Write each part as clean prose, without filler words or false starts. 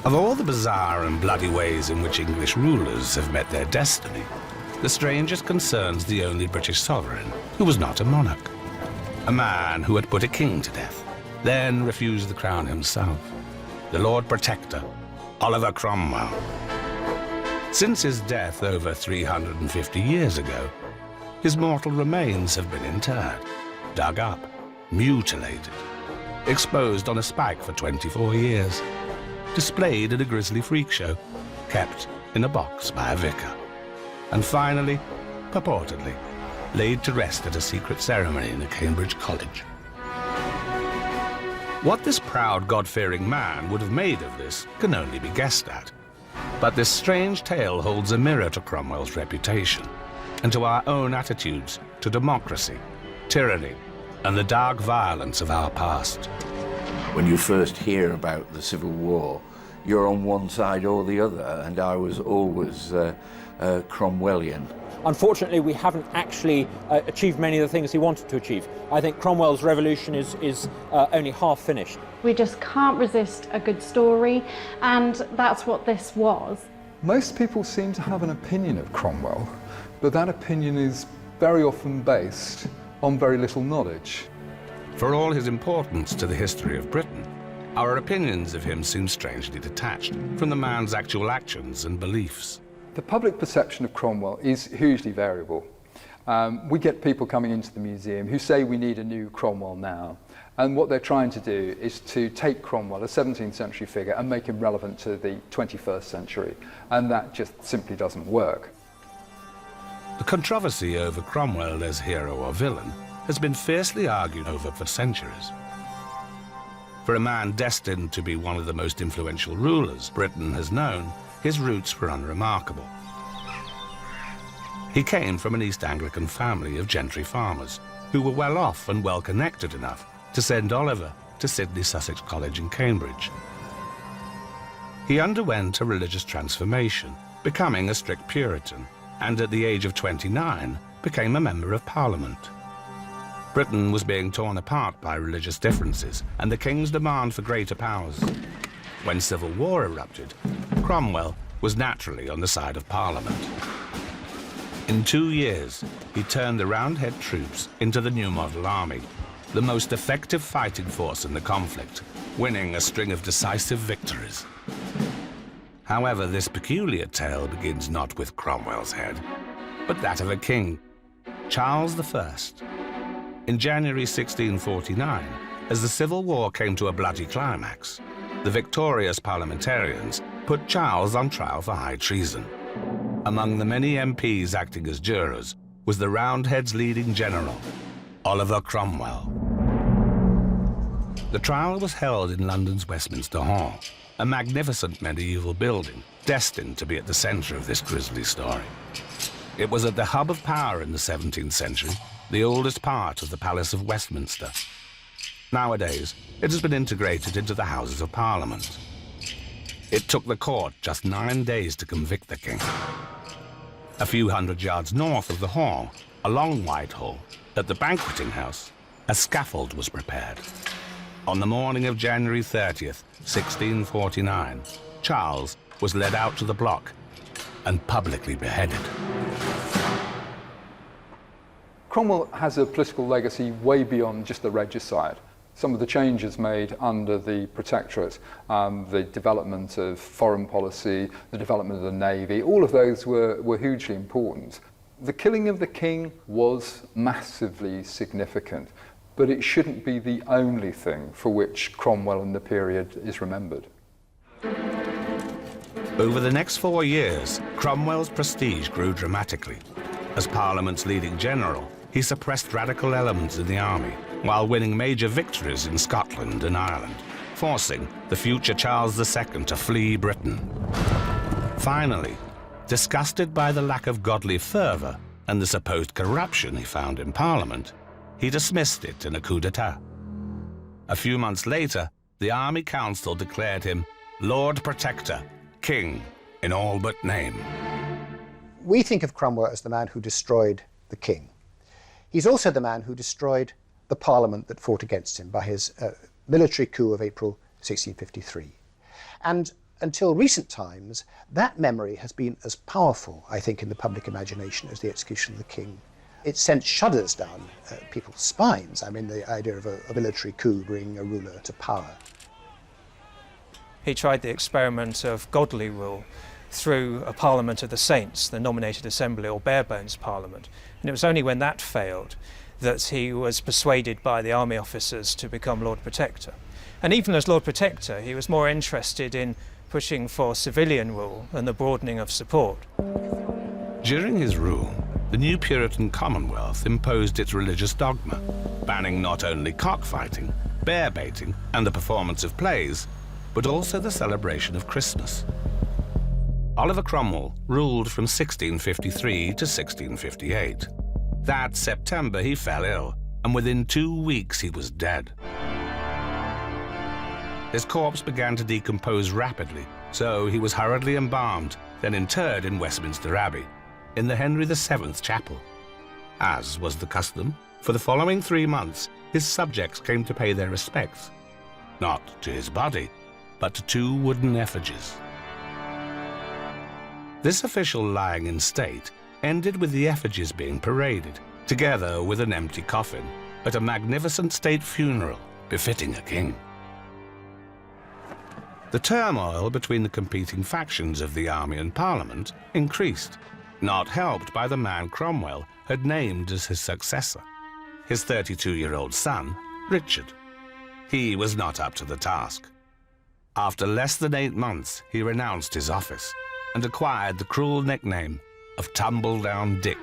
Of all the bizarre and bloody ways in which English rulers have met their destiny, the strangest concerns the only British sovereign who was not a monarch. A man who had put a king to death, then refused the crown himself. The Lord Protector, Oliver Cromwell. Since his death over 350 years ago, his mortal remains have been interred, dug up, mutilated, exposed on a spike for 24 years, displayed at a grisly freak show, kept in a box by a vicar, and finally, purportedly, laid to rest at a secret ceremony in a Cambridge college. What this proud, God-fearing man would have made of this can only be guessed at. But this strange tale holds a mirror to Cromwell's reputation and to our own attitudes to democracy, tyranny, and the dark violence of our past. When you first hear about the Civil War, you're on one side or the other, and I was always Cromwellian. Unfortunately, we haven't actually achieved many of the things he wanted to achieve. I think Cromwell's revolution is only half finished. We just can't resist a good story, and that's what this was. Most people seem to have an opinion of Cromwell, but that opinion is very often based on very little knowledge. For all his importance to the history of Britain, our opinions of him seem strangely detached from the man's actual actions and beliefs. The public perception of Cromwell is hugely variable. We get people coming into the museum who say we need a new Cromwell now, and what they're trying to do is to take Cromwell, a 17th century figure, and make him relevant to the 21st century, and that just simply doesn't work. The controversy over Cromwell as hero or villain has been fiercely argued over for centuries. For a man destined to be one of the most influential rulers Britain has known, his roots were unremarkable. He came from an East Anglican family of gentry farmers who were well off and well connected enough to send Oliver to Sidney Sussex College in Cambridge. He underwent a religious transformation, becoming a strict Puritan, and at the age of 29 became a member of Parliament. Britain was being torn apart by religious differences and the king's demand for greater powers. When civil war erupted, Cromwell was naturally on the side of Parliament. In 2 years, he turned the Roundhead troops into the new model army, the most effective fighting force in the conflict, winning a string of decisive victories. However, this peculiar tale begins not with Cromwell's head, but that of a king, Charles I. In January 1649, as the Civil War came to a bloody climax, the victorious parliamentarians put Charles on trial for high treason. Among the many MPs acting as jurors was the Roundheads' leading general, Oliver Cromwell. The trial was held in London's Westminster Hall, a magnificent medieval building destined to be at the center of this grisly story. It was at the hub of power in the 17th century, the oldest part of the Palace of Westminster. Nowadays, it has been integrated into the Houses of Parliament. It took the court just 9 days to convict the king. A few hundred yards north of the hall, along Whitehall, at the banqueting house, a scaffold was prepared. On the morning of January 30th, 1649, Charles was led out to the block and publicly beheaded. Cromwell has a political legacy way beyond just the regicide. Some of the changes made under the Protectorate, the development of foreign policy, the development of the Navy, all of those were hugely important. The killing of the king was massively significant, but it shouldn't be the only thing for which Cromwell in the period is remembered. Over the next 4 years, Cromwell's prestige grew dramatically. As Parliament's leading general, he suppressed radical elements in the army while winning major victories in Scotland and Ireland, forcing the future Charles II to flee Britain. Finally, disgusted by the lack of godly fervor and the supposed corruption he found in Parliament, he dismissed it in a coup d'etat. A few months later, the Army Council declared him Lord Protector, King in all but name. We think of Cromwell as the man who destroyed the king. He's also the man who destroyed the Parliament that fought against him by his military coup of April 1653. And until recent times, that memory has been as powerful, I think, in the public imagination as the execution of the king. It sent shudders down people's spines. I mean, the idea of a military coup bringing a ruler to power. He tried the experiment of godly rule through a Parliament of the Saints, the nominated assembly, or bare bones parliament. And it was only when that failed that he was persuaded by the army officers to become Lord Protector. And even as Lord Protector, he was more interested in pushing for civilian rule and the broadening of support. During his rule, the new Puritan Commonwealth imposed its religious dogma, banning not only cockfighting, bear baiting, and the performance of plays, but also the celebration of Christmas. Oliver Cromwell ruled from 1653 to 1658. That September he fell ill, and within 2 weeks he was dead. His corpse began to decompose rapidly, so he was hurriedly embalmed, then interred in Westminster Abbey, in the Henry VII Chapel. As was the custom, for the following 3 months, his subjects came to pay their respects, not to his body, but to 2 wooden effigies. This official lying in state ended with the effigies being paraded, together with an empty coffin, at a magnificent state funeral befitting a king. The turmoil between the competing factions of the army and Parliament increased, not helped by the man Cromwell had named as his successor, his 32-year-old son, Richard. He was not up to the task. After less than 8 months, he renounced his office and acquired the cruel nickname of Tumbledown Dick.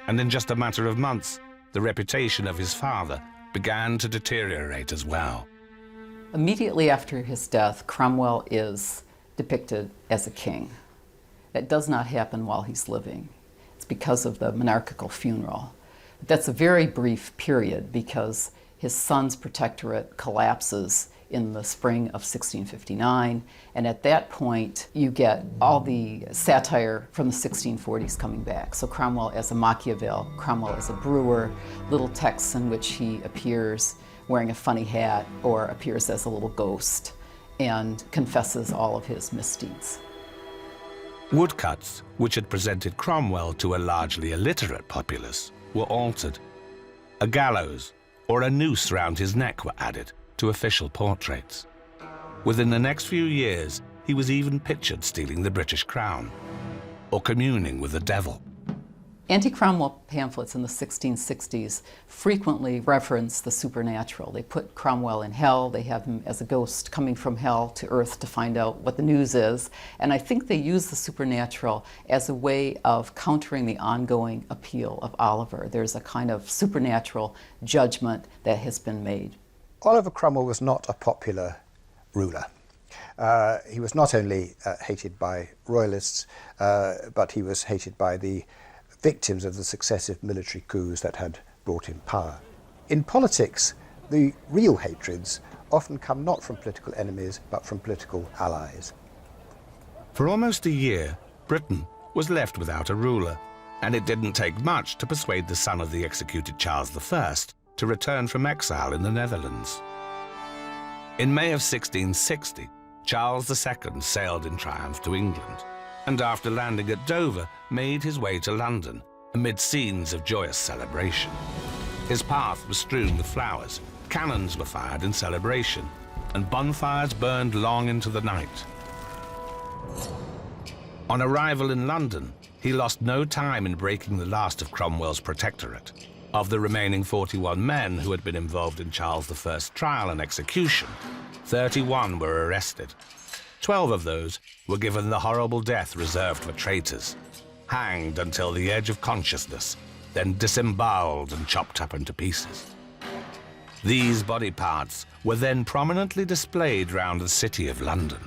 And in just a matter of months, the reputation of his father began to deteriorate as well. Immediately after his death, Cromwell is depicted as a king. That does not happen while he's living. It's because of the monarchical funeral. But that's a very brief period because his son's Protectorate collapses in the spring of 1659, and at that point you get all the satire from the 1640s coming back. So Cromwell as a Machiavel, Cromwell as a brewer, little texts in which he appears wearing a funny hat or appears as a little ghost and confesses all of his misdeeds. Woodcuts, which had presented Cromwell to a largely illiterate populace, were altered. A gallows or a noose round his neck were added to official portraits. Within the next few years, he was even pictured stealing the British crown or communing with the devil. Anti-Cromwell pamphlets in the 1660s frequently reference the supernatural. They put Cromwell in hell, they have him as a ghost coming from hell to earth to find out what the news is, and I think they use the supernatural as a way of countering the ongoing appeal of Oliver. There's a kind of supernatural judgment that has been made. Oliver Cromwell was not a popular ruler. He was not only hated by royalists, but he was hated by the victims of the successive military coups that had brought him power. In politics, the real hatreds often come not from political enemies, but from political allies. For almost a year, Britain was left without a ruler, and it didn't take much to persuade the son of the executed Charles I to return from exile in the Netherlands. In May of 1660, Charles II sailed in triumph to England, and after landing at Dover, made his way to London, amid scenes of joyous celebration. His path was strewn with flowers, cannons were fired in celebration, and bonfires burned long into the night. On arrival in London, he lost no time in breaking the last of Cromwell's Protectorate. Of the remaining 41 men who had been involved in Charles I's trial and execution, 31 were arrested. 12 of those were given the horrible death reserved for traitors, hanged until the edge of consciousness, then disemboweled and chopped up into pieces. These body parts were then prominently displayed round the city of London.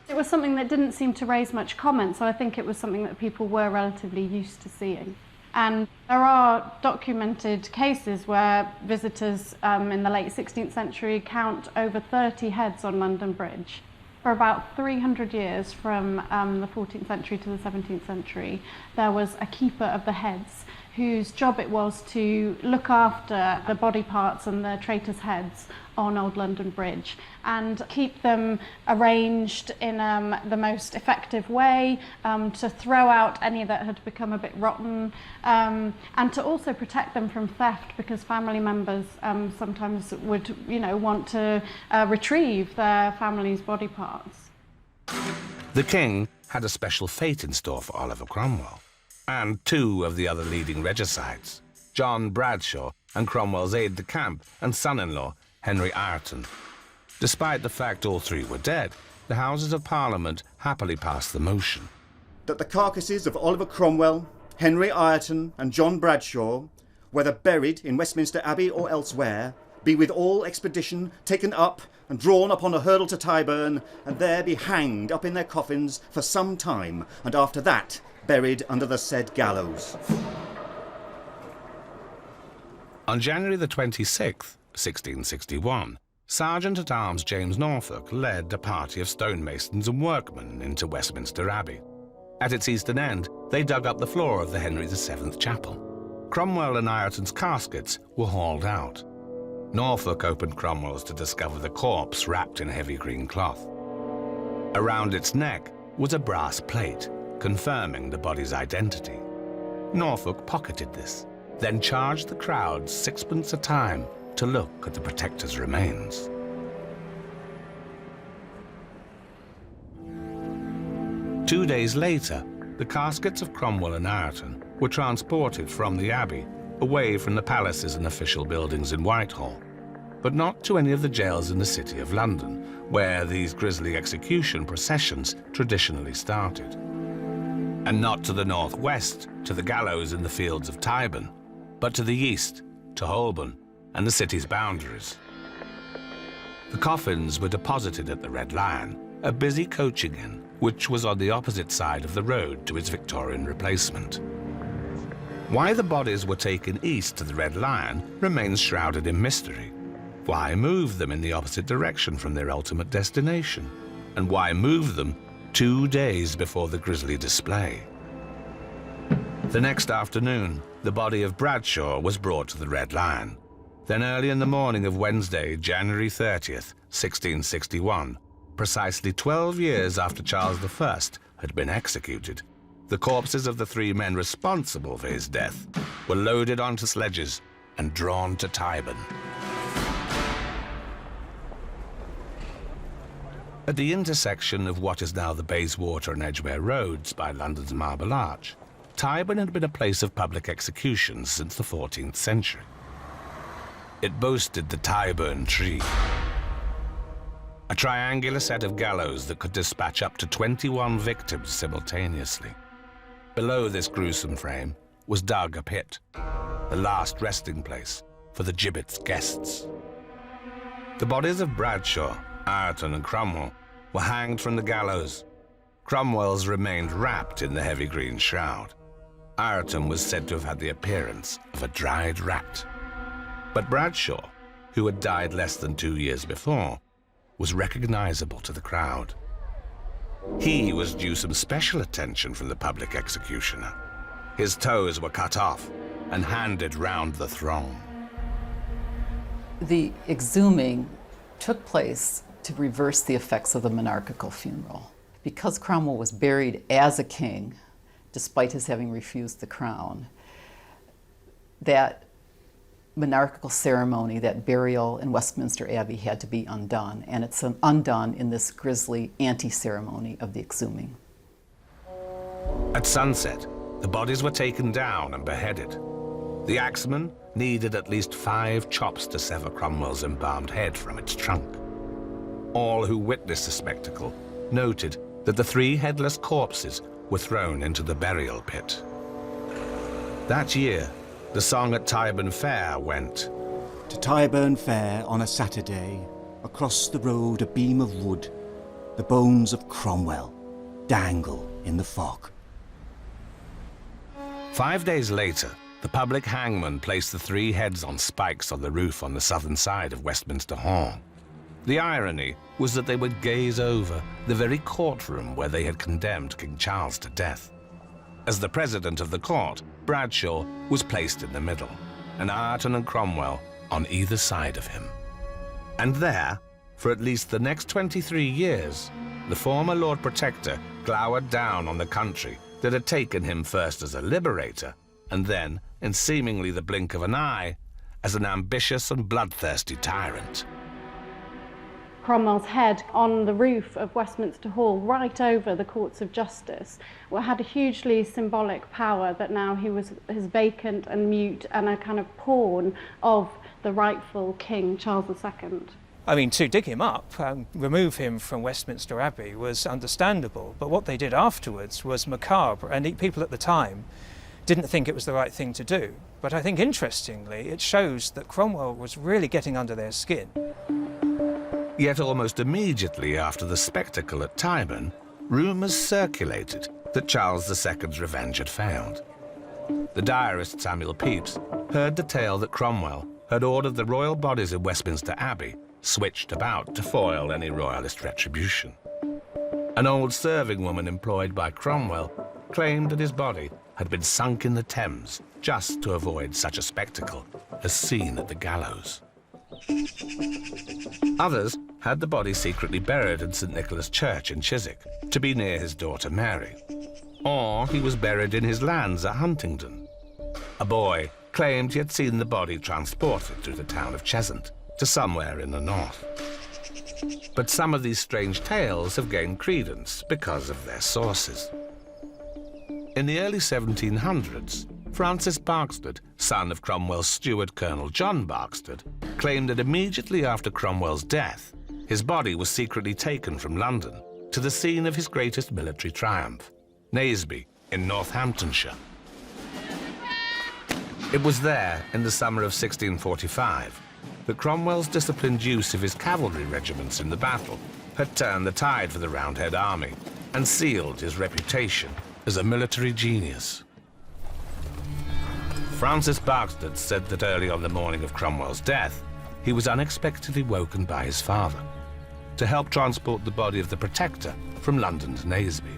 It was something that didn't seem to raise much comment, so I think it was something that people were relatively used to seeing. And there are documented cases where visitors in the late 16th century count over 30 heads on London Bridge. For about 300 years, from the 14th century to the 17th century, there was a keeper of the heads whose job it was to look after the body parts and the traitors' heads on Old London Bridge and keep them arranged in the most effective way, to throw out any that had become a bit rotten, and to also protect them from theft, because family members sometimes would, want to retrieve their family's body parts. The king had a special fate in store for Oliver Cromwell, and two of the other leading regicides, John Bradshaw and Cromwell's aide-de-camp and son-in-law, Henry Ireton. Despite the fact all three were dead, the Houses of Parliament happily passed the motion that the carcasses of Oliver Cromwell, Henry Ireton and John Bradshaw, whether buried in Westminster Abbey or elsewhere, be with all expedition taken up and drawn upon a hurdle to Tyburn, and there be hanged up in their coffins for some time, and after that buried under the said gallows. On January the 26th, 1661, Sergeant-at-Arms James Norfolk led a party of stonemasons and workmen into Westminster Abbey. At its eastern end, they dug up the floor of the Henry VII chapel. Cromwell and Ireton's caskets were hauled out. Norfolk opened Cromwell's to discover the corpse wrapped in heavy green cloth. Around its neck was a brass plate, confirming the body's identity. Norfolk pocketed this, then charged the crowd 6 a time to look at the Protector's remains. Two days later, the caskets of Cromwell and Ireton were transported from the Abbey, away from the palaces and official buildings in Whitehall, but not to any of the jails in the City of London, where these grisly execution processions traditionally started. And not to the northwest, to the gallows in the fields of Tyburn, but to the east, to Holborn and the city's boundaries. The coffins were deposited at the Red Lion, a busy coaching inn, which was on the opposite side of the road to its Victorian replacement. Why the bodies were taken east to the Red Lion remains shrouded in mystery. Why move them in the opposite direction from their ultimate destination? And why move them 2 days before the grisly display? The next afternoon, the body of Bradshaw was brought to the Red Lion. Then early in the morning of Wednesday, January 30th, 1661, precisely 12 years after Charles I had been executed, the corpses of the three men responsible for his death were loaded onto sledges and drawn to Tyburn. At the intersection of what is now the Bayswater and Edgware roads by London's Marble Arch, Tyburn had been a place of public executions since the 14th century. It boasted the Tyburn Tree, a triangular set of gallows that could dispatch up to 21 victims simultaneously. Below this gruesome frame was dug a pit, the last resting place for the gibbet's guests. The bodies of Bradshaw, Ireton and Cromwell were hanged from the gallows. Cromwell's remained wrapped in the heavy green shroud. Ireton was said to have had the appearance of a dried rat. But Bradshaw, who had died less than 2 years before, was recognizable to the crowd. He was due some special attention from the public executioner. His toes were cut off and handed round the throng. The exhuming took place to reverse the effects of the monarchical funeral. Because Cromwell was buried as a king, despite his having refused the crown, that monarchical ceremony, that burial in Westminster Abbey, had to be undone, and it's undone in this grisly anti-ceremony of the exhuming. At sunset, the bodies were taken down and beheaded. The axeman needed at least 5 chops to sever Cromwell's embalmed head from its trunk. All who witnessed the spectacle noted that the 3 headless corpses were thrown into the burial pit. That year, the song at Tyburn Fair went, "To Tyburn Fair on a Saturday, across the road a beam of wood, the bones of Cromwell dangle in the fog." 5 days later, the public hangman placed the 3 heads on spikes on the roof on the southern side of Westminster Hall. The irony was that they would gaze over the very courtroom where they had condemned King Charles to death. As the president of the court, Bradshaw was placed in the middle, and Ireton and Cromwell on either side of him. And there, for at least the next 23 years, the former Lord Protector glowered down on the country that had taken him first as a liberator, and then, in seemingly the blink of an eye, as an ambitious and bloodthirsty tyrant. Cromwell's head on the roof of Westminster Hall, right over the courts of justice, had a hugely symbolic power that now he was vacant and mute and a kind of pawn of the rightful King Charles II. I mean, to dig him up, remove him from Westminster Abbey was understandable, but what they did afterwards was macabre, and people at the time didn't think it was the right thing to do. But I think, interestingly, it shows that Cromwell was really getting under their skin. Yet almost immediately after the spectacle at Tyburn, rumours circulated that Charles II's revenge had failed. The diarist Samuel Pepys heard the tale that Cromwell had ordered the royal bodies of Westminster Abbey switched about to foil any royalist retribution. An old serving woman employed by Cromwell claimed that his body had been sunk in the Thames just to avoid such a spectacle as seen at the gallows. Others had the body secretly buried in St. Nicholas Church in Chiswick to be near his daughter Mary. Or he was buried in his lands at Huntingdon. A boy claimed he had seen the body transported through the town of Cheshunt to somewhere in the north. But some of these strange tales have gained credence because of their sources. In the early 1700s, Francis Barkstead, son of Cromwell's steward Colonel John Barkstead, claimed that immediately after Cromwell's death, his body was secretly taken from London to the scene of his greatest military triumph, Naseby in Northamptonshire. It was there, in the summer of 1645, that Cromwell's disciplined use of his cavalry regiments in the battle had turned the tide for the Roundhead army and sealed his reputation as a military genius. Francis Barkstead said that early on the morning of Cromwell's death, he was unexpectedly woken by his father to help transport the body of the Protector from London to Naseby.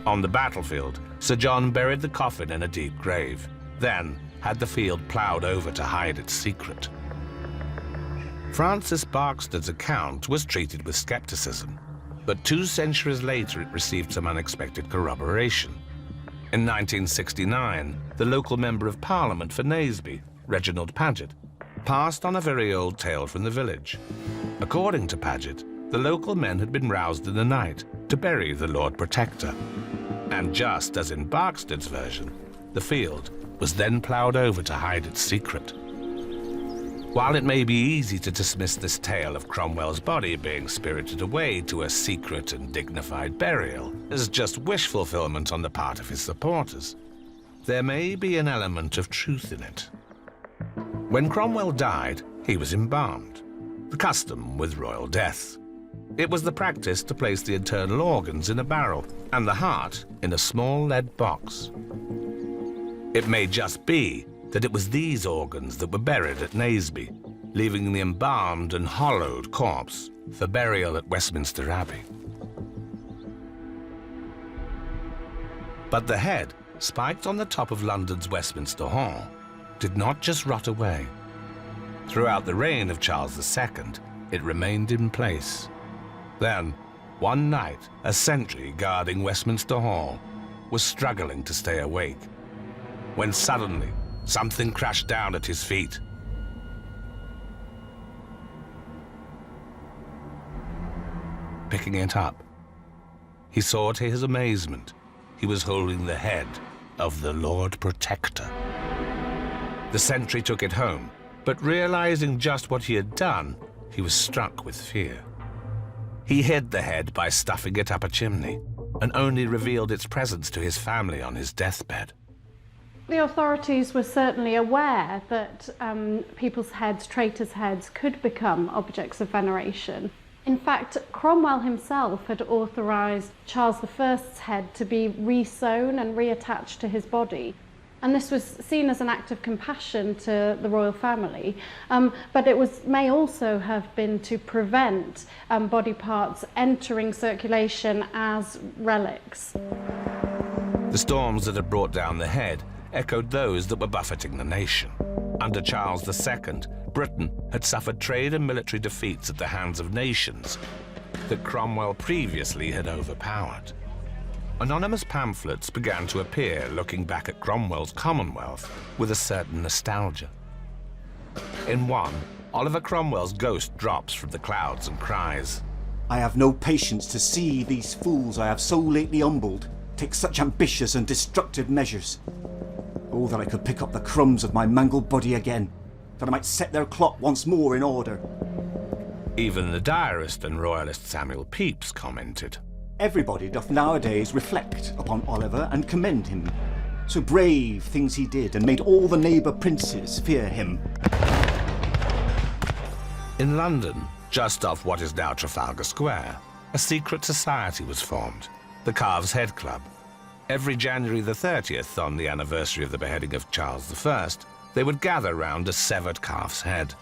On the battlefield, Sir John buried the coffin in a deep grave, then had the field ploughed over to hide its secret. Francis Barkstead's account was treated with skepticism, but 2 centuries later it received some unexpected corroboration. In 1969, the local Member of Parliament for Naseby, Reginald Paget, passed on a very old tale from the village. According to Paget, the local men had been roused in the night to bury the Lord Protector. And just as in Barkstead's version, the field was then ploughed over to hide its secret. While it may be easy to dismiss this tale of Cromwell's body being spirited away to a secret and dignified burial as just wish fulfillment on the part of his supporters, there may be an element of truth in it. When Cromwell died, he was embalmed, the custom with royal deaths. It was the practice to place the internal organs in a barrel and the heart in a small lead box. It may just be that it was these organs that were buried at Naseby, leaving the embalmed and hollowed corpse for burial at Westminster Abbey. But the head, spiked on the top of London's Westminster Hall, did not just rot away. Throughout the reign of Charles II, it remained in place. Then, one night, a sentry guarding Westminster Hall was struggling to stay awake, when suddenly something crashed down at his feet. Picking it up, he saw to his amazement he was holding the head of the Lord Protector. The sentry took it home, but realizing just what he had done, he was struck with fear. He hid the head by stuffing it up a chimney and only revealed its presence to his family on his deathbed. The authorities were certainly aware that people's heads, traitors' heads, could become objects of veneration. In fact, Cromwell himself had authorised Charles I's head to be re-sewn and reattached to his body. And this was seen as an act of compassion to the royal family, but it may also have been to prevent body parts entering circulation as relics. The storms that had brought down the head echoed those that were buffeting the nation. Under Charles II, Britain had suffered trade and military defeats at the hands of nations that Cromwell previously had overpowered. Anonymous pamphlets began to appear looking back at Cromwell's Commonwealth with a certain nostalgia. In one, Oliver Cromwell's ghost drops from the clouds and cries, I have no patience to see these fools I have so lately humbled take such ambitious and destructive measures. Oh, that I could pick up the crumbs of my mangled body again, that I might set their clock once more in order. Even the diarist and royalist Samuel Pepys commented, Everybody doth nowadays reflect upon Oliver and commend him. So brave things he did, and made all the neighbour princes fear him. In London, just off what is now Trafalgar Square, a secret society was formed, the Calves Head Club. Every January the 30th, on the anniversary of the beheading of Charles I, they would gather round a severed calf's head.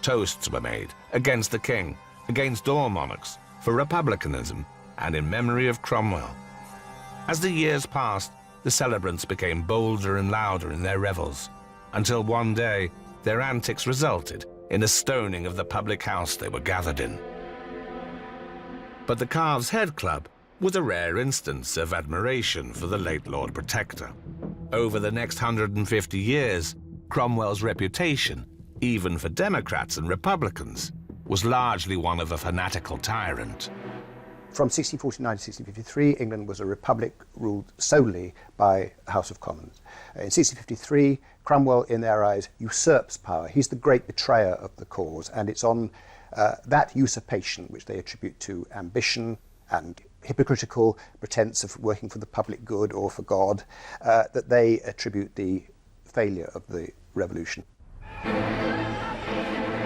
Toasts were made against the king, against all monarchs, for republicanism, and in memory of Cromwell. As the years passed, the celebrants became bolder and louder in their revels, until one day their antics resulted in a stoning of the public house they were gathered in. But the Calves Head Club was a rare instance of admiration for the late Lord Protector. Over the next 150 years, Cromwell's reputation, even for Democrats and Republicans, was largely one of a fanatical tyrant. From 1649 to 1653, England was a republic ruled solely by the House of Commons. In 1653, Cromwell, in their eyes, usurps power. He's the great betrayer of the cause, and it's on that usurpation, which they attribute to ambition and hypocritical pretense of working for the public good or for God, that they attribute the failure of the revolution.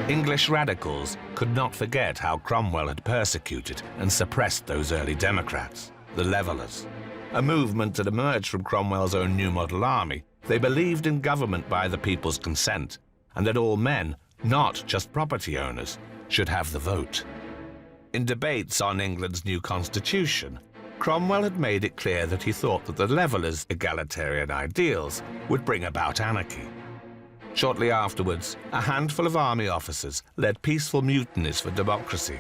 English radicals could not forget how Cromwell had persecuted and suppressed those early Democrats, the Levellers, a movement that emerged from Cromwell's own New Model Army. They believed in government by the people's consent, and that all men, not just property owners, should have the vote. In debates on England's new constitution, Cromwell had made it clear that he thought that the Levellers' egalitarian ideals would bring about anarchy. Shortly afterwards, a handful of army officers led peaceful mutinies for democracy.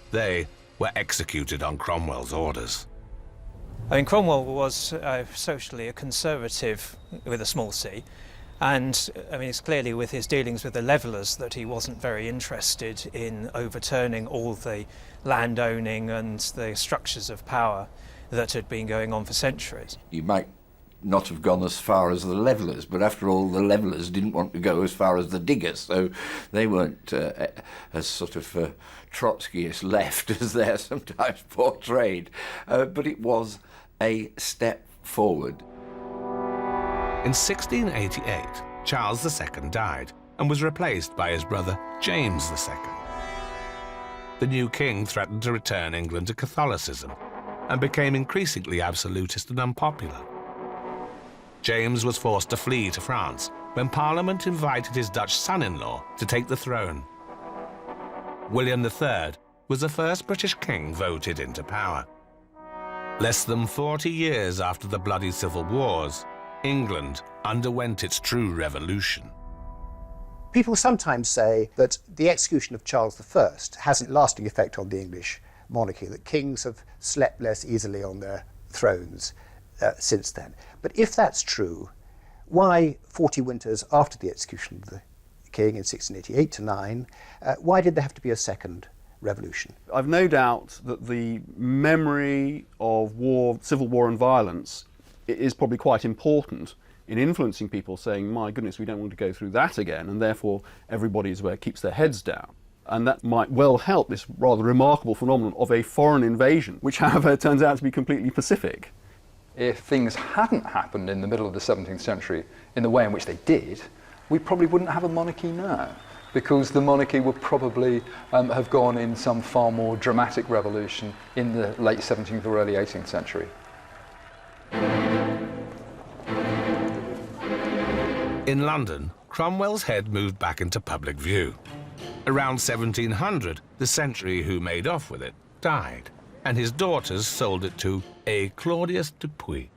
They were executed on Cromwell's orders. I mean, Cromwell was socially a conservative with a small c, and I mean, it's clearly with his dealings with the Levellers that he wasn't very interested in overturning all the land owning and the structures of power that had been going on for centuries. You might not have gone as far as the Levellers, but after all, the Levellers didn't want to go as far as the Diggers, so they weren't as sort of Trotskyist left as they're sometimes portrayed. But it was a step forward. In 1688, Charles II died and was replaced by his brother James II. The new king threatened to return England to Catholicism and became increasingly absolutist and unpopular. James was forced to flee to France when Parliament invited his Dutch son-in-law to take the throne. William III was the first British king voted into power. Less than 40 years after the bloody civil wars, England underwent its true revolution. People sometimes say that the execution of Charles I has a lasting effect on the English monarchy, that kings have slept less easily on their thrones since then. But if that's true, why 40 winters after the execution of the king in 1688 to 9, why did there have to be a second revolution? I've no doubt that the memory of war, civil war and violence is probably quite important in influencing people, saying, my goodness, we don't want to go through that again, and therefore everybody keeps their heads down. And that might well help this rather remarkable phenomenon of a foreign invasion, which, however, turns out to be completely pacific. If things hadn't happened in the middle of the 17th century in the way in which they did, we probably wouldn't have a monarchy now, because the monarchy would probably have gone in some far more dramatic revolution in the late 17th or early 18th century. In London, Cromwell's head moved back into public view. Around 1700, the century who made off with it died, and his daughters sold it to a Claudius Dupuy.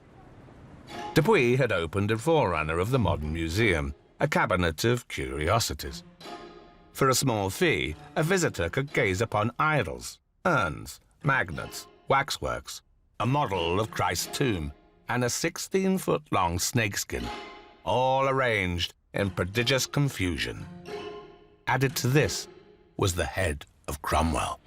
Dupuy had opened a forerunner of the modern museum, a cabinet of curiosities. For a small fee, a visitor could gaze upon idols, urns, magnets, waxworks, a model of Christ's tomb, and a 16-foot-long snakeskin, all arranged in prodigious confusion. Added to this was the head of Cromwell.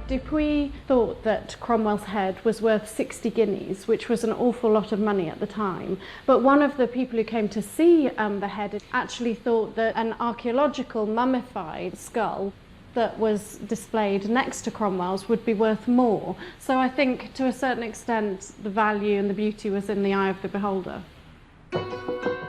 Dupuy thought that Cromwell's head was worth 60 guineas, which was an awful lot of money at the time. But one of the people who came to see the head actually thought that an archaeological mummified skull that was displayed next to Cromwell's would be worth more. So I think to a certain extent the value and the beauty was in the eye of the beholder.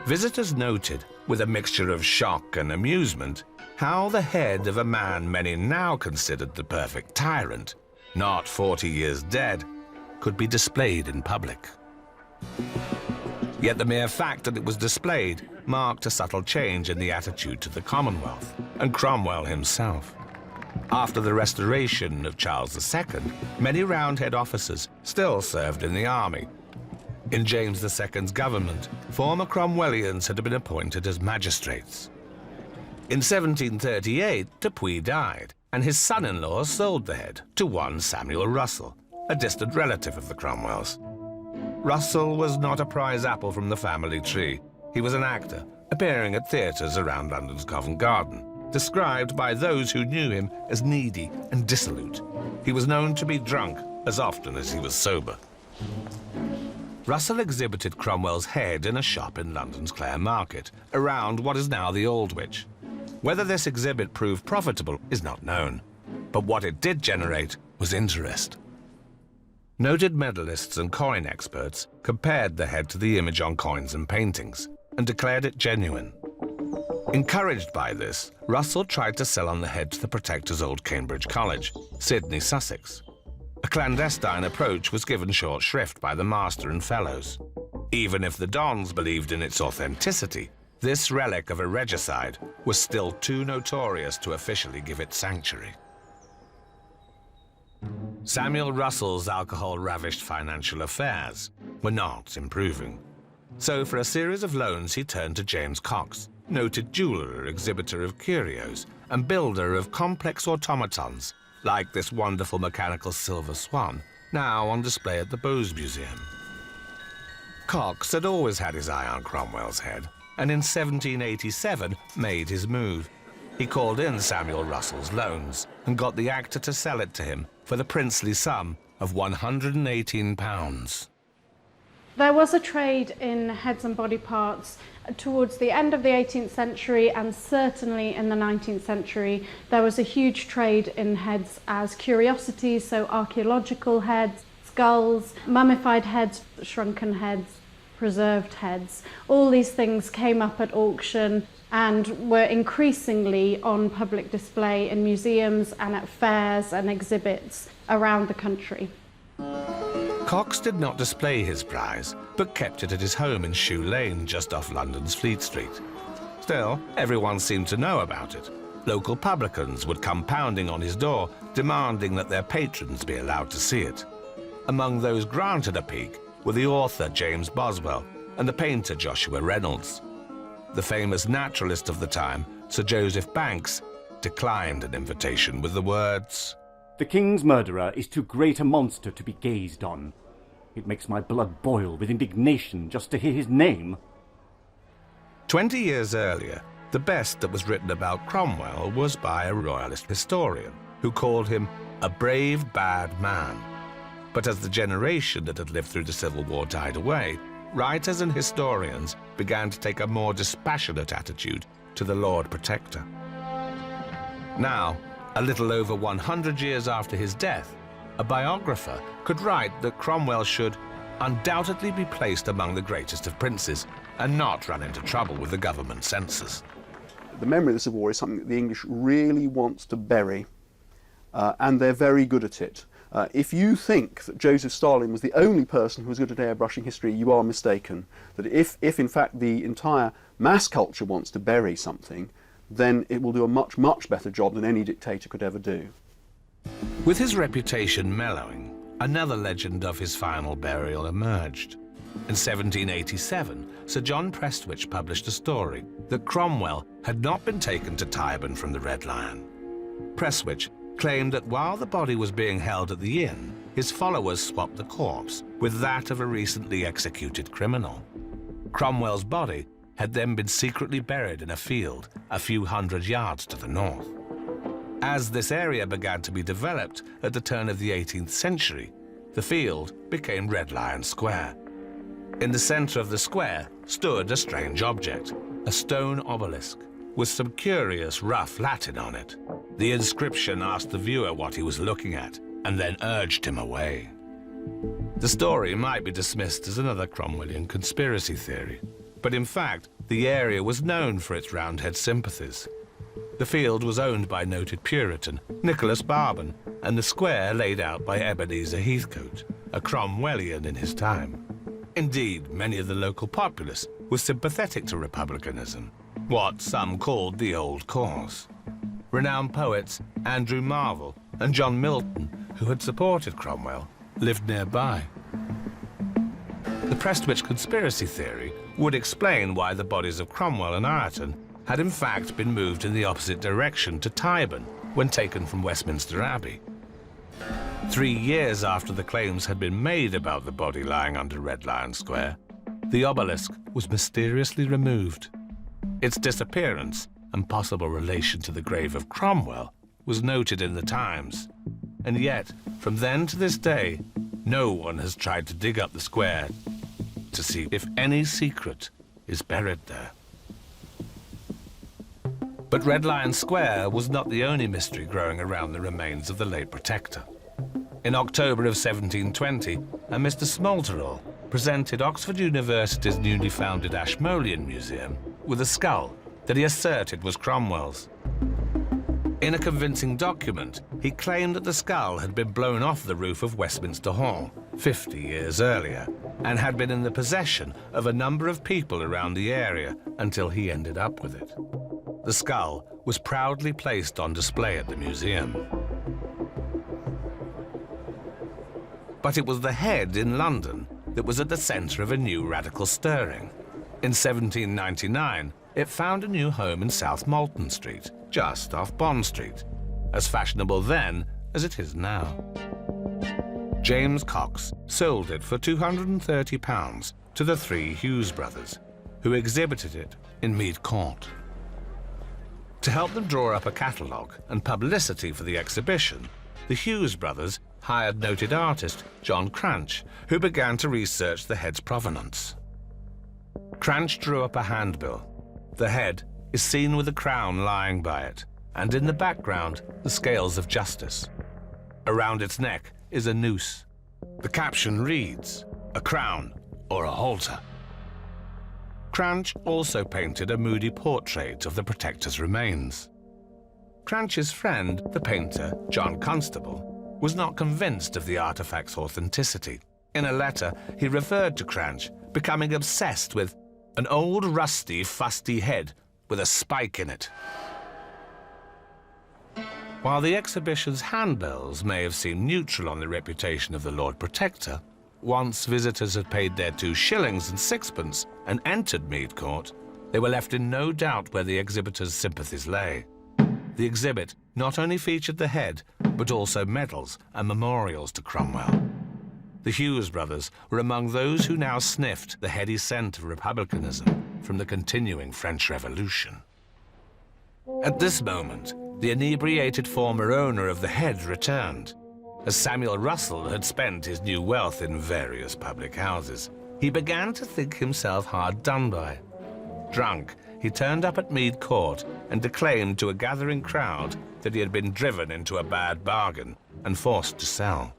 Visitors noted, with a mixture of shock and amusement, how the head of a man many now considered the perfect tyrant, not 40 years dead, could be displayed in public. Yet the mere fact that it was displayed marked a subtle change in the attitude to the Commonwealth and Cromwell himself. After the restoration of Charles II, many Roundhead officers still served in the army. In James II's government, former Cromwellians had been appointed as magistrates. In 1738, Dupuy died, and his son-in-law sold the head to one Samuel Russell, a distant relative of the Cromwells. Russell was not a prize apple from the family tree. He was an actor, appearing at theatres around London's Covent Garden, described by those who knew him as needy and dissolute. He was known to be drunk as often as he was sober. Russell exhibited Cromwell's head in a shop in London's Clare Market, around what is now the Aldwych. Whether this exhibit proved profitable is not known, but what it did generate was interest. Noted medallists and coin experts compared the head to the image on coins and paintings and declared it genuine. Encouraged by this, Russell tried to sell on the head to the Protector's old Cambridge College, Sidney, Sussex. A clandestine approach was given short shrift by the master and fellows. Even if the dons believed in its authenticity, this relic of a regicide was still too notorious to officially give it sanctuary. Samuel Russell's alcohol-ravished financial affairs were not improving. So for a series of loans he turned to James Cox, noted jeweller, exhibitor of curios, and builder of complex automatons, like this wonderful mechanical silver swan, now on display at the Bowes Museum. Cox had always had his eye on Cromwell's head, and in 1787 made his move. He called in Samuel Russell's loans and got the actor to sell it to him for the princely sum of £118. There was a trade in heads and body parts towards the end of the 18th century, and certainly in the 19th century. There was a huge trade in heads as curiosities, so archaeological heads, skulls, mummified heads, shrunken heads, preserved heads. All these things came up at auction and were increasingly on public display in museums and at fairs and exhibits around the country. Cox did not display his prize, but kept it at his home in Shoe Lane, just off London's Fleet Street. Still, everyone seemed to know about it. Local publicans would come pounding on his door, demanding that their patrons be allowed to see it. Among those granted a peek were the author James Boswell and the painter Joshua Reynolds. The famous naturalist of the time, Sir Joseph Banks, declined an invitation with the words, "The king's murderer is too great a monster to be gazed on. It makes my blood boil with indignation just to hear his name." 20 years earlier, the best that was written about Cromwell was by a royalist historian, who called him a brave, bad man. But as the generation that had lived through the Civil War died away, writers and historians began to take a more dispassionate attitude to the Lord Protector. Now, a little over 100 years after his death, a biographer could write that Cromwell should undoubtedly be placed among the greatest of princes and not run into trouble with the government censors. The memory of the Civil War is something that the English really wants to bury, and they're very good at it. If you think that Joseph Stalin was the only person who was good at airbrushing history, you are mistaken. That if in fact the entire mass culture wants to bury something, then it will do a much, much better job than any dictator could ever do. With his reputation mellowing, another legend of his final burial emerged. In 1787, Sir John Prestwich published a story that Cromwell had not been taken to Tyburn from the Red Lion. Prestwich claimed that while the body was being held at the inn, his followers swapped the corpse with that of a recently executed criminal. Cromwell's body had then been secretly buried in a field a few hundred yards to the north. As this area began to be developed at the turn of the 18th century, the field became Red Lion Square. In the center of the square stood a strange object, a stone obelisk with some curious rough Latin on it. The inscription asked the viewer what he was looking at and then urged him away. The story might be dismissed as another Cromwellian conspiracy theory, but in fact, the area was known for its Roundhead sympathies. The field was owned by noted Puritan Nicholas Barban, and the square laid out by Ebenezer Heathcote, a Cromwellian in his time. Indeed, many of the local populace were sympathetic to republicanism, what some called the old cause. Renowned poets Andrew Marvell and John Milton, who had supported Cromwell, lived nearby. The Prestwich conspiracy theory would explain why the bodies of Cromwell and Ireton had in fact been moved in the opposite direction to Tyburn when taken from Westminster Abbey. 3 years after the claims had been made about the body lying under Red Lion Square, the obelisk was mysteriously removed. Its disappearance and possible relation to the grave of Cromwell was noted in the Times, and yet, from then to this day, no one has tried to dig up the square to see if any secret is buried there. But Red Lion Square was not the only mystery growing around the remains of the late Protector. In October of 1720, a Mr. Smolterall presented Oxford University's newly founded Ashmolean Museum with a skull that he asserted was Cromwell's. In a convincing document, he claimed that the skull had been blown off the roof of Westminster Hall 50 years earlier and had been in the possession of a number of people around the area until he ended up with it. The skull was proudly placed on display at the museum. But it was the head in London that was at the centre of a new radical stirring. In 1799, it found a new home in South Molton Street, just off Bond Street, as fashionable then as it is now. James Cox sold it for £230 to the three Hughes brothers, who exhibited it in Mead Court. To help them draw up a catalogue and publicity for the exhibition, the Hughes brothers hired noted artist John Cranch, who began to research the head's provenance. Cranch drew up a handbill. The head is seen with a crown lying by it, and in the background, the scales of justice. Around its neck is a noose. The caption reads, "A crown or a halter." Cranch also painted a moody portrait of the Protector's remains. Cranch's friend, the painter John Constable, was not convinced of the artefact's authenticity. In a letter, he referred to Cranch becoming obsessed with an old, rusty, fusty head with a spike in it. While the exhibition's handbills may have seemed neutral on the reputation of the Lord Protector, once visitors had paid their 2 shillings and 6pence and entered Mead Court, they were left in no doubt where the exhibitor's sympathies lay. The exhibit not only featured the head, but also medals and memorials to Cromwell. The Hughes brothers were among those who now sniffed the heady scent of republicanism from the continuing French Revolution. At this moment, the inebriated former owner of the head returned. As Samuel Russell had spent his new wealth in various public houses, he began to think himself hard done by. Drunk, he turned up at Mead Court and declaimed to a gathering crowd that he had been driven into a bad bargain and forced to sell.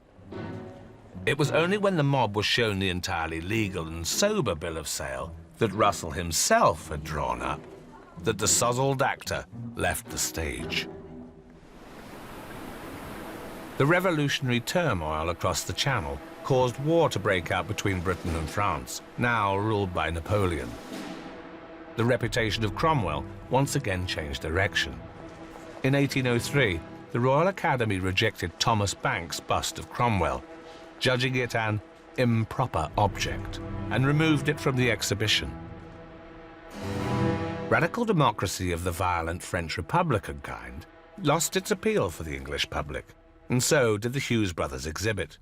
It was only when the mob was shown the entirely legal and sober bill of sale that Russell himself had drawn up that the sozzled actor left the stage. The revolutionary turmoil across the Channel caused war to break out between Britain and France, now ruled by Napoleon. The reputation of Cromwell once again changed direction. In 1803, the Royal Academy rejected Thomas Banks' bust of Cromwell, judging it an improper object and removed it from the exhibition. Radical democracy of the violent French Republican kind lost its appeal for the English public, and so did the Hughes Brothers exhibit.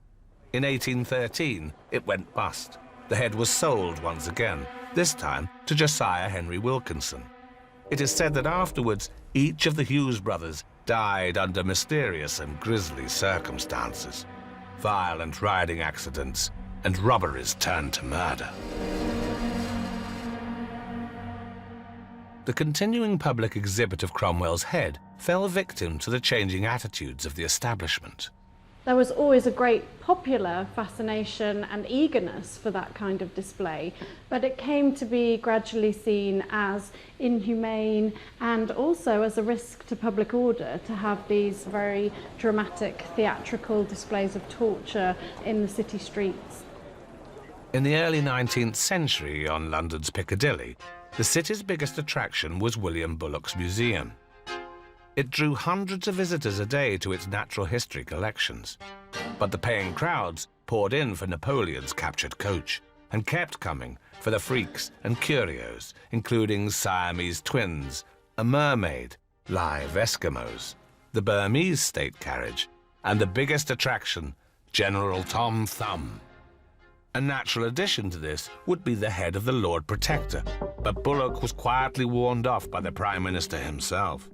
In 1813, it went bust. The head was sold once again, this time to Josiah Henry Wilkinson. It is said that afterwards, each of the Hughes brothers died under mysterious and grisly circumstances. Violent riding accidents and robberies turned to murder. The continuing public exhibit of Cromwell's head fell victim to the changing attitudes of the establishment. There was always a great popular fascination and eagerness for that kind of display, but it came to be gradually seen as inhumane and also as a risk to public order to have these very dramatic theatrical displays of torture in the city streets. In the early 19th century, on London's Piccadilly, the city's biggest attraction was William Bullock's museum. It drew hundreds of visitors a day to its natural history collections. But the paying crowds poured in for Napoleon's captured coach and kept coming for the freaks and curios, including Siamese twins, a mermaid, live Eskimos, the Burmese state carriage, and the biggest attraction, General Tom Thumb. A natural addition to this would be the head of the Lord Protector, but Bullock was quietly warned off by the Prime Minister himself.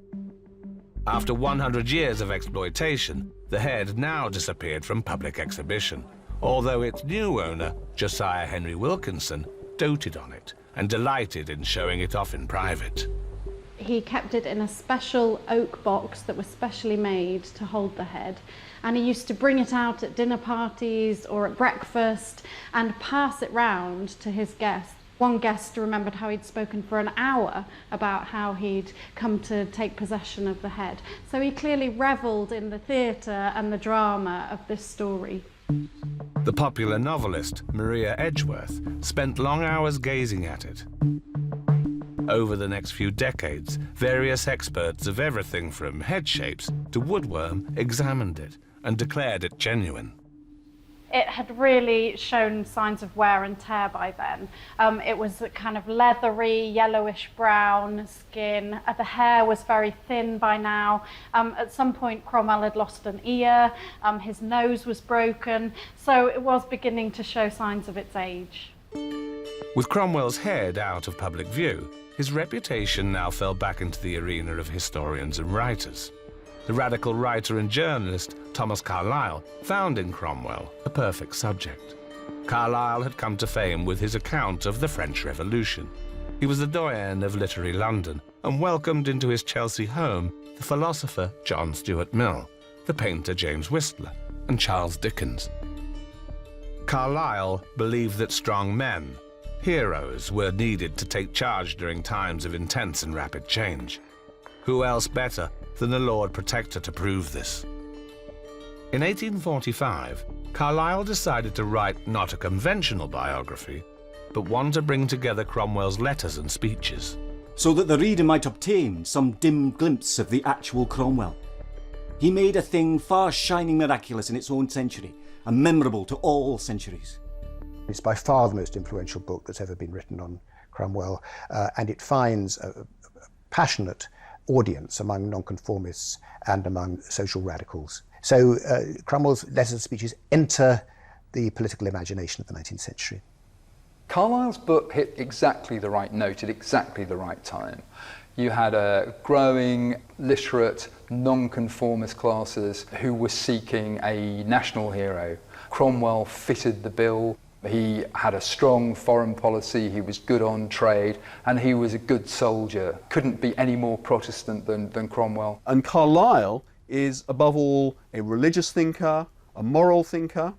After 100 years of exploitation, the head now disappeared from public exhibition, although its new owner, Josiah Henry Wilkinson, doted on it and delighted in showing it off in private. He kept it in a special oak box that was specially made to hold the head, and he used to bring it out at dinner parties or at breakfast and pass it round to his guests. One guest remembered how he'd spoken for an hour about how he'd come to take possession of the head. So he clearly revelled in the theatre and the drama of this story. The popular novelist, Maria Edgeworth, spent long hours gazing at it. Over the next few decades, various experts of everything from head shapes to woodworm examined it and declared it genuine. It had really shown signs of wear and tear by then. It was a kind of leathery, yellowish brown skin. The hair was very thin by now. At some point, Cromwell had lost an ear. His nose was broken. So it was beginning to show signs of its age. With Cromwell's head out of public view, his reputation now fell back into the arena of historians and writers. The radical writer and journalist Thomas Carlyle found in Cromwell a perfect subject. Carlyle had come to fame with his account of the French Revolution. He was the doyen of literary London and welcomed into his Chelsea home the philosopher John Stuart Mill, the painter James Whistler, and Charles Dickens. Carlyle believed that strong men, heroes, were needed to take charge during times of intense and rapid change. Who else better than the Lord Protector to prove this? In 1845, Carlyle decided to write not a conventional biography, but one to bring together Cromwell's letters and speeches. So that the reader might obtain some dim glimpse of the actual Cromwell. He made a thing far shining miraculous in its own century, and memorable to all centuries. It's by far the most influential book that's ever been written on Cromwell, and it finds a passionate audience among nonconformists and among social radicals. So Cromwell's letters and speeches enter the political imagination of the 19th century. Carlyle's book hit exactly the right note at exactly the right time. You had a growing, literate, nonconformist classes who were seeking a national hero. Cromwell fitted the bill. He had a strong foreign policy, he was good on trade, and he was a good soldier. Couldn't be any more Protestant than Cromwell. And Carlyle is, above all, a religious thinker, a moral thinker,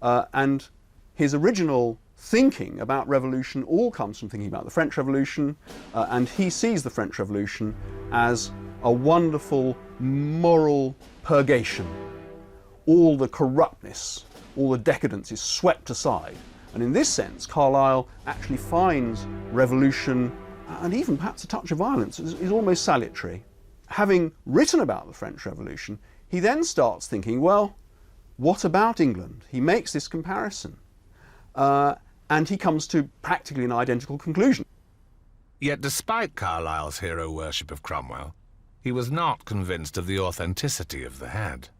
and his original thinking about revolution all comes from thinking about the French Revolution, and he sees the French Revolution as a wonderful moral purgation. All the corruptness, all the decadence is swept aside. And in this sense, Carlyle actually finds revolution, and even perhaps a touch of violence, is almost salutary. Having written about the French Revolution, he then starts thinking, well, what about England? He makes this comparison. and he comes to practically an identical conclusion. Yet despite Carlyle's hero worship of Cromwell, he was not convinced of the authenticity of the head.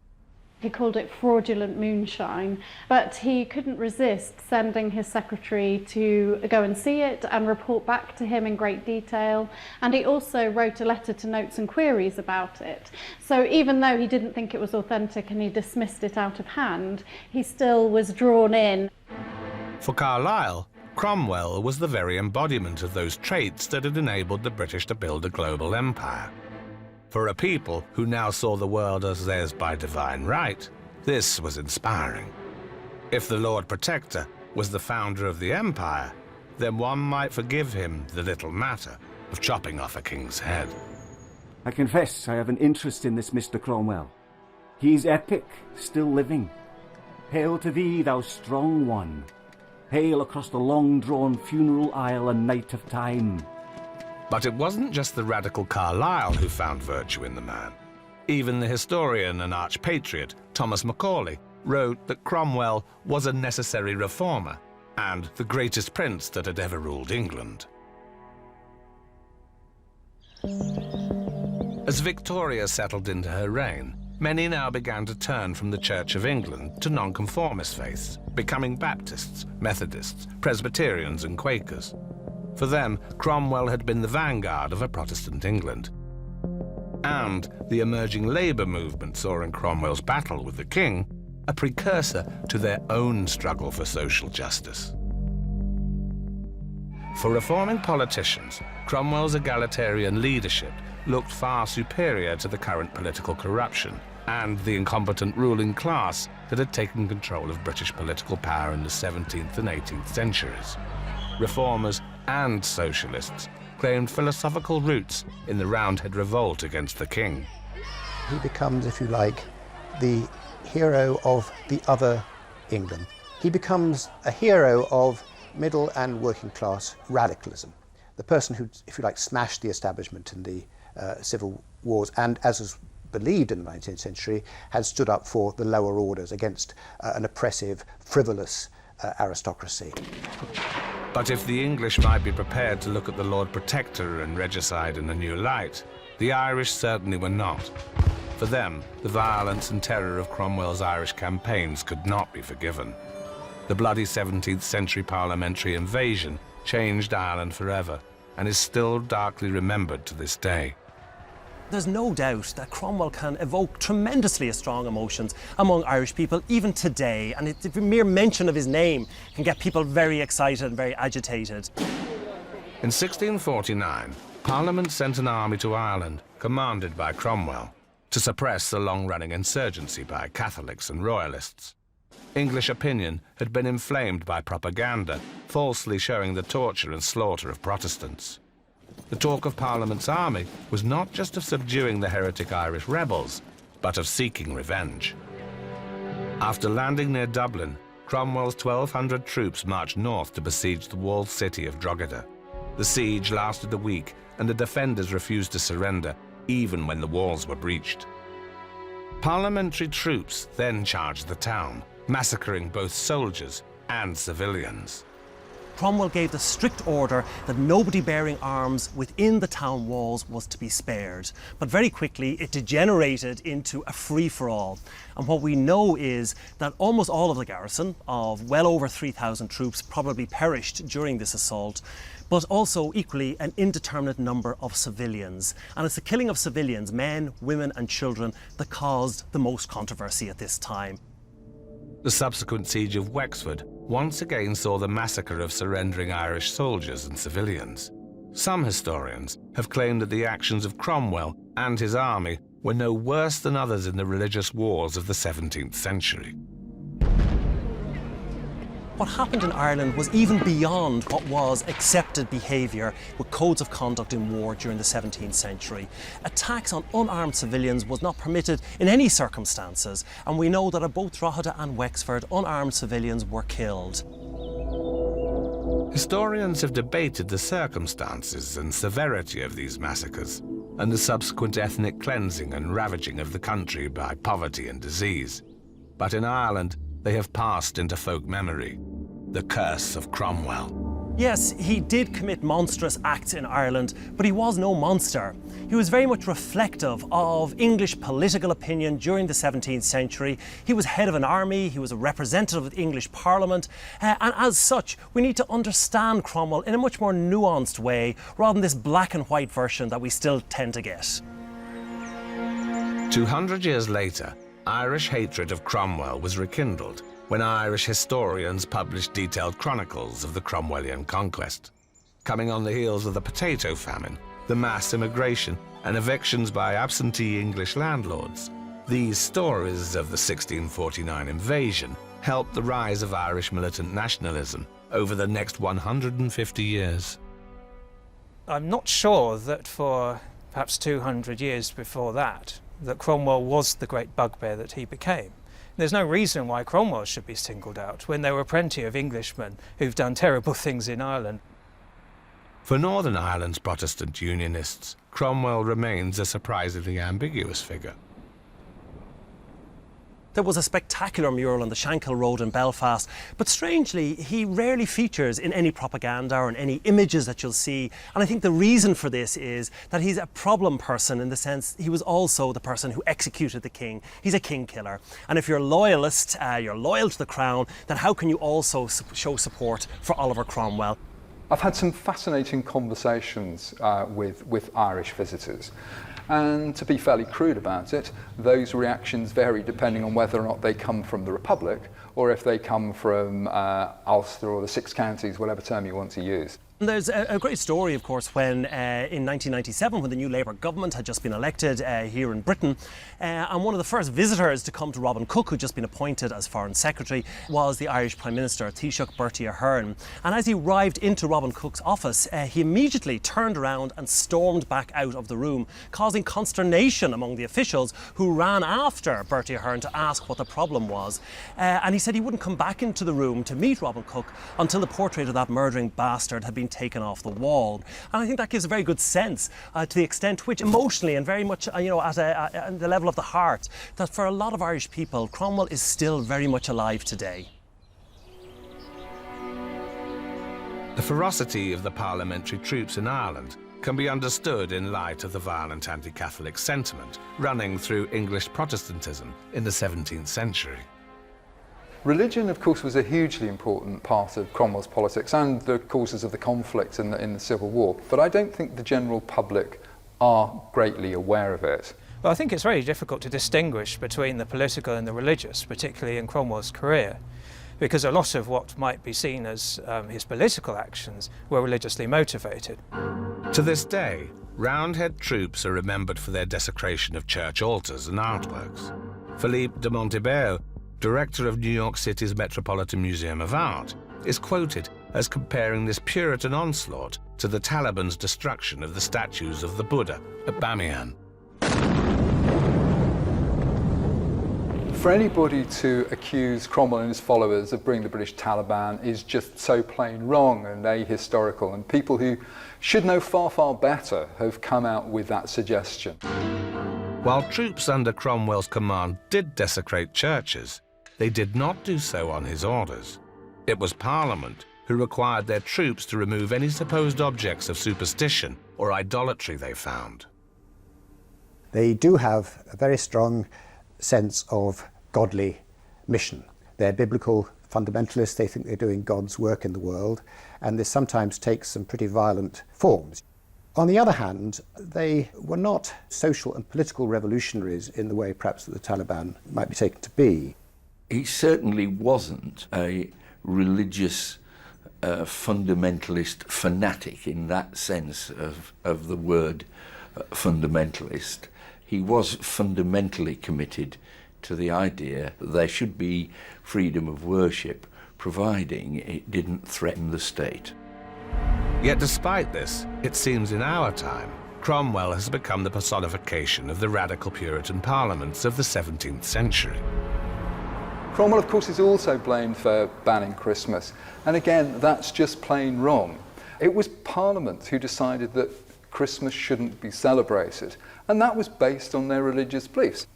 He called it fraudulent moonshine, but he couldn't resist sending his secretary to go and see it and report back to him in great detail. And he also wrote a letter to Notes and Queries about it. So even though he didn't think it was authentic and he dismissed it out of hand, he still was drawn in. For Carlyle, Cromwell was the very embodiment of those traits that had enabled the British to build a global empire. For a people who now saw the world as theirs by divine right, this was inspiring. If the Lord Protector was the founder of the empire, then one might forgive him the little matter of chopping off a king's head. I confess I have an interest in this Mr. Cromwell. He is epic, still living. Hail to thee, thou strong one. Hail across the long-drawn funeral aisle and night of time. But it wasn't just the radical Carlyle who found virtue in the man. Even the historian and arch-patriot Thomas Macaulay wrote that Cromwell was a necessary reformer and the greatest prince that had ever ruled England. As Victoria settled into her reign, many now began to turn from the Church of England to nonconformist faiths, becoming Baptists, Methodists, Presbyterians and Quakers. For them, Cromwell had been the vanguard of a Protestant England. And the emerging Labour movement saw in Cromwell's battle with the king a precursor to their own struggle for social justice. For reforming politicians, Cromwell's egalitarian leadership looked far superior to the current political corruption and the incompetent ruling class that had taken control of British political power in the 17th and 18th centuries. Reformers and socialists claimed philosophical roots in the Roundhead revolt against the king. He becomes, if you like, the hero of the other England. He becomes a hero of middle and working class radicalism, the person who, if you like, smashed the establishment in the civil wars and, as was believed in the 19th century, had stood up for the lower orders against an oppressive, frivolous aristocracy. But if the English might be prepared to look at the Lord Protector and regicide in a new light, the Irish certainly were not. For them, the violence and terror of Cromwell's Irish campaigns could not be forgiven. The bloody 17th century parliamentary invasion changed Ireland forever and is still darkly remembered to this day. There's no doubt that Cromwell can evoke tremendously strong emotions among Irish people, even today, and the mere mention of his name can get people very excited and very agitated. In 1649, Parliament sent an army to Ireland, commanded by Cromwell, to suppress the long-running insurgency by Catholics and Royalists. English opinion had been inflamed by propaganda, falsely showing the torture and slaughter of Protestants. The talk of Parliament's army was not just of subduing the heretic Irish rebels, but of seeking revenge. After landing near Dublin, Cromwell's 1,200 troops marched north to besiege the walled city of Drogheda. The siege lasted a week, and the defenders refused to surrender, even when the walls were breached. Parliamentary troops then charged the town, massacring both soldiers and civilians. Cromwell gave the strict order that nobody bearing arms within the town walls was to be spared. But very quickly it degenerated into a free-for-all. And what we know is that almost all of the garrison, of well over 3,000 troops, probably perished during this assault, but also equally an indeterminate number of civilians. And it's the killing of civilians, men, women and children, that caused the most controversy at this time. The subsequent siege of Wexford once again saw the massacre of surrendering Irish soldiers and civilians. Some historians have claimed that the actions of Cromwell and his army were no worse than others in the religious wars of the 17th century. What happened in Ireland was even beyond what was accepted behaviour with codes of conduct in war during the 17th century. Attacks on unarmed civilians was not permitted in any circumstances, and we know that at both Drogheda and Wexford, unarmed civilians were killed. Historians have debated the circumstances and severity of these massacres, and the subsequent ethnic cleansing and ravaging of the country by poverty and disease. But in Ireland, they have passed into folk memory. the curse of Cromwell. Yes, he did commit monstrous acts in Ireland, but he was no monster. He was very much reflective of English political opinion during the 17th century. He was head of an army, he was a representative of the English Parliament, and as such, we need to understand Cromwell in a much more nuanced way, rather than this black and white version that we still tend to get. 200 years later, Irish hatred of Cromwell was rekindled when Irish historians published detailed chronicles of the Cromwellian conquest. Coming on the heels of the potato famine, the mass immigration, and evictions by absentee English landlords, these stories of the 1649 invasion helped the rise of Irish militant nationalism over the next 150 years. I'm not sure that for perhaps 200 years before that Cromwell was the great bugbear that he became. There's no reason why Cromwell should be singled out when there were plenty of Englishmen who've done terrible things in Ireland. For Northern Ireland's Protestant Unionists, Cromwell remains a surprisingly ambiguous figure. There was a spectacular mural on the Shankill Road in Belfast, but strangely, he rarely features in any propaganda or in any images that you'll see. And I think the reason for this is that he's a problem person in the sense he was also the person who executed the king. He's a king killer. And if you're a loyalist, you're loyal to the crown, then how can you also show support for Oliver Cromwell? I've had some fascinating conversations with Irish visitors. And to be fairly crude about it, those reactions vary depending on whether or not they come from the Republic or if they come from Ulster or the Six Counties, whatever term you want to use. There's a great story, of course, when in 1997, when the new Labour government had just been elected here in Britain, and one of the first visitors to come to Robin Cook, who'd just been appointed as Foreign Secretary, was the Irish Prime Minister, Taoiseach Bertie Ahern. And as he arrived into Robin Cook's office, he immediately turned around and stormed back out of the room, causing consternation among the officials who ran after Bertie Ahern to ask what the problem was. And he said he wouldn't come back into the room to meet Robin Cook until the portrait of that murdering bastard had been taken off the wall. And I think that gives a very good sense to the extent which emotionally and very much at the level of the heart, that for a lot of Irish people, Cromwell is still very much alive today. The ferocity of the parliamentary troops in Ireland can be understood in light of the violent anti-Catholic sentiment running through English Protestantism in the 17th century. Religion, of course, was a hugely important part of Cromwell's politics and the causes of the conflict in the Civil War, but I don't think the general public are greatly aware of it. Well, I think it's very difficult to distinguish between the political and the religious, particularly in Cromwell's career, because a lot of what might be seen as his political actions were religiously motivated. To this day, Roundhead troops are remembered for their desecration of church altars and artworks. Philippe de Montebello, director of New York City's Metropolitan Museum of Art, is quoted as comparing this Puritan onslaught to the Taliban's destruction of the statues of the Buddha at Bamiyan. For anybody to accuse Cromwell and his followers of bringing the British Taliban is just so plain wrong and ahistorical, and people who should know far, far better have come out with that suggestion. While troops under Cromwell's command did desecrate churches, they did not do so on his orders. It was Parliament who required their troops to remove any supposed objects of superstition or idolatry they found. They do have a very strong sense of godly mission. They're biblical fundamentalists. They think they're doing God's work in the world, and this sometimes takes some pretty violent forms. On the other hand, they were not social and political revolutionaries in the way perhaps that the Taliban might be taken to be. He certainly wasn't a religious fundamentalist fanatic in that sense of the word fundamentalist. He was fundamentally committed to the idea that there should be freedom of worship, providing it didn't threaten the state. Yet despite this, it seems in our time, Cromwell has become the personification of the radical Puritan parliaments of the 17th century. Cromwell, of course, is also blamed for banning Christmas, and again, that's just plain wrong. It was Parliament who decided that Christmas shouldn't be celebrated, and that was based on their religious beliefs.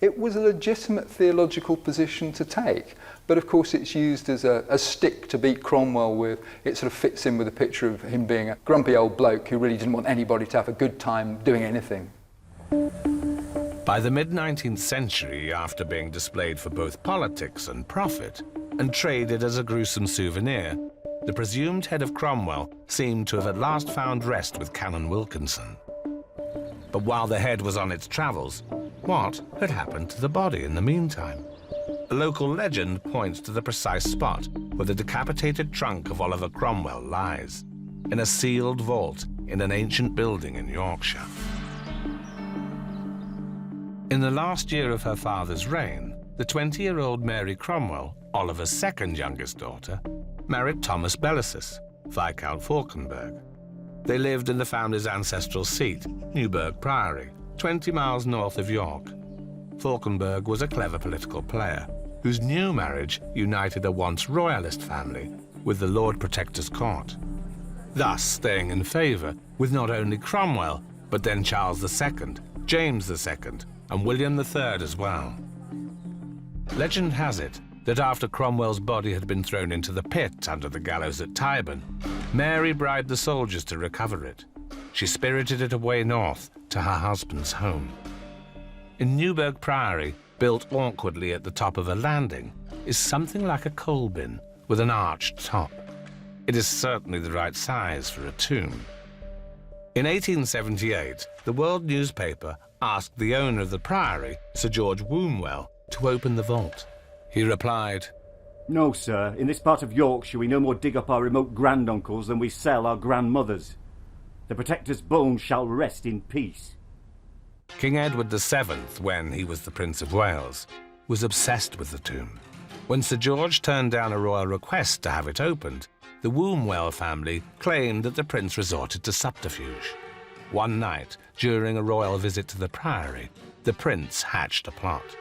It was a legitimate theological position to take, but of course it's used as a stick to beat Cromwell with. It sort of fits in with the picture of him being a grumpy old bloke who really didn't want anybody to have a good time doing anything. By the mid-19th century, after being displayed for both politics and profit, and traded as a gruesome souvenir, the presumed head of Cromwell seemed to have at last found rest with Canon Wilkinson. But while the head was on its travels, what had happened to the body in the meantime? A local legend points to the precise spot where the decapitated trunk of Oliver Cromwell lies, in a sealed vault in an ancient building in Yorkshire. In the last year of her father's reign, the 20-year-old Mary Cromwell, Oliver's second youngest daughter, married Thomas Bellasis, Viscount Fauconberg. They lived in the family's ancestral seat, Newburgh Priory, 20 miles north of York. Fauconberg was a clever political player, whose new marriage united a once royalist family with the Lord Protector's court, thus staying in favour with not only Cromwell, but then Charles II, James II, and William III as well. Legend has it that after Cromwell's body had been thrown into the pit under the gallows at Tyburn, Mary bribed the soldiers to recover it. She spirited it away north to her husband's home. In Newburgh Priory, built awkwardly at the top of a landing, is something like a coal bin with an arched top. It is certainly the right size for a tomb. In 1878, the World newspaper asked the owner of the priory, Sir George Wombwell, to open the vault. He replied, "No, sir. In this part of Yorkshire we no more dig up our remote granduncles than we sell our grandmothers. The Protector's bones shall rest in peace." King Edward VII, when he was the Prince of Wales, was obsessed with the tomb. When Sir George turned down a royal request to have it opened, the Wombwell family claimed that the prince resorted to subterfuge. One night, during a royal visit to the priory, the prince hatched a plot.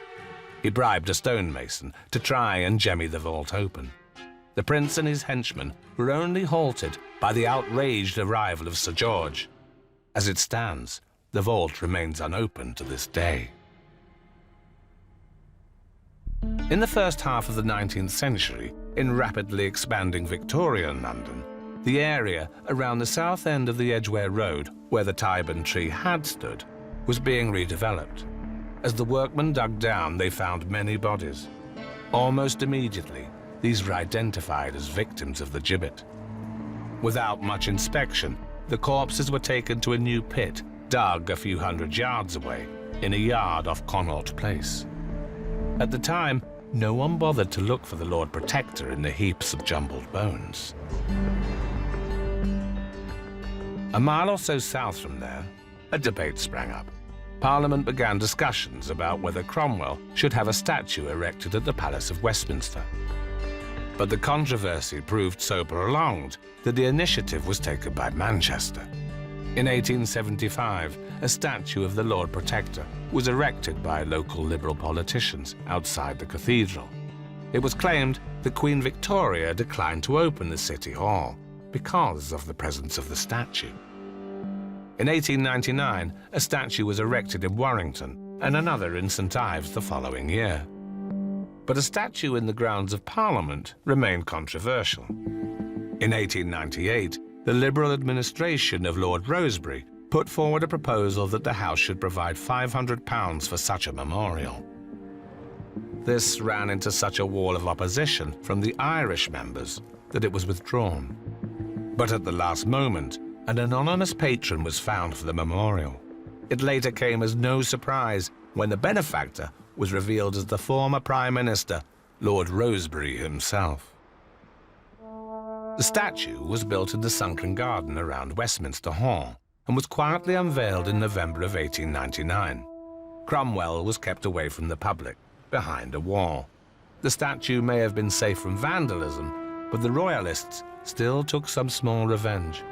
He bribed a stonemason to try and jemmy the vault open. The prince and his henchmen were only halted by the outraged arrival of Sir George. As it stands, the vault remains unopened to this day. In the first half of the 19th century, in rapidly expanding Victorian London, the area around the south end of the Edgware Road, where the Tyburn tree had stood, was being redeveloped. As the workmen dug down, they found many bodies. Almost immediately, these were identified as victims of the gibbet. Without much inspection, the corpses were taken to a new pit, dug a few hundred yards away, in a yard off Connaught Place. At the time, no one bothered to look for the Lord Protector in the heaps of jumbled bones. A mile or so south from there, a debate sprang up. Parliament began discussions about whether Cromwell should have a statue erected at the Palace of Westminster. But the controversy proved so prolonged that the initiative was taken by Manchester. In 1875, a statue of the Lord Protector was erected by local Liberal politicians outside the cathedral. It was claimed that Queen Victoria declined to open the City Hall because of the presence of the statue. In 1899, a statue was erected in Warrington and another in St Ives the following year. But a statue in the grounds of Parliament remained controversial. In 1898, the Liberal administration of Lord Rosebery put forward a proposal that the House should provide £500 for such a memorial. This ran into such a wall of opposition from the Irish members that it was withdrawn. But at the last moment, an anonymous patron was found for the memorial. It later came as no surprise when the benefactor was revealed as the former Prime Minister, Lord Rosebery himself. The statue was built in the sunken garden around Westminster Hall and was quietly unveiled in November of 1899. Cromwell was kept away from the public, behind a wall. The statue may have been safe from vandalism, but the Royalists still took some small revenge.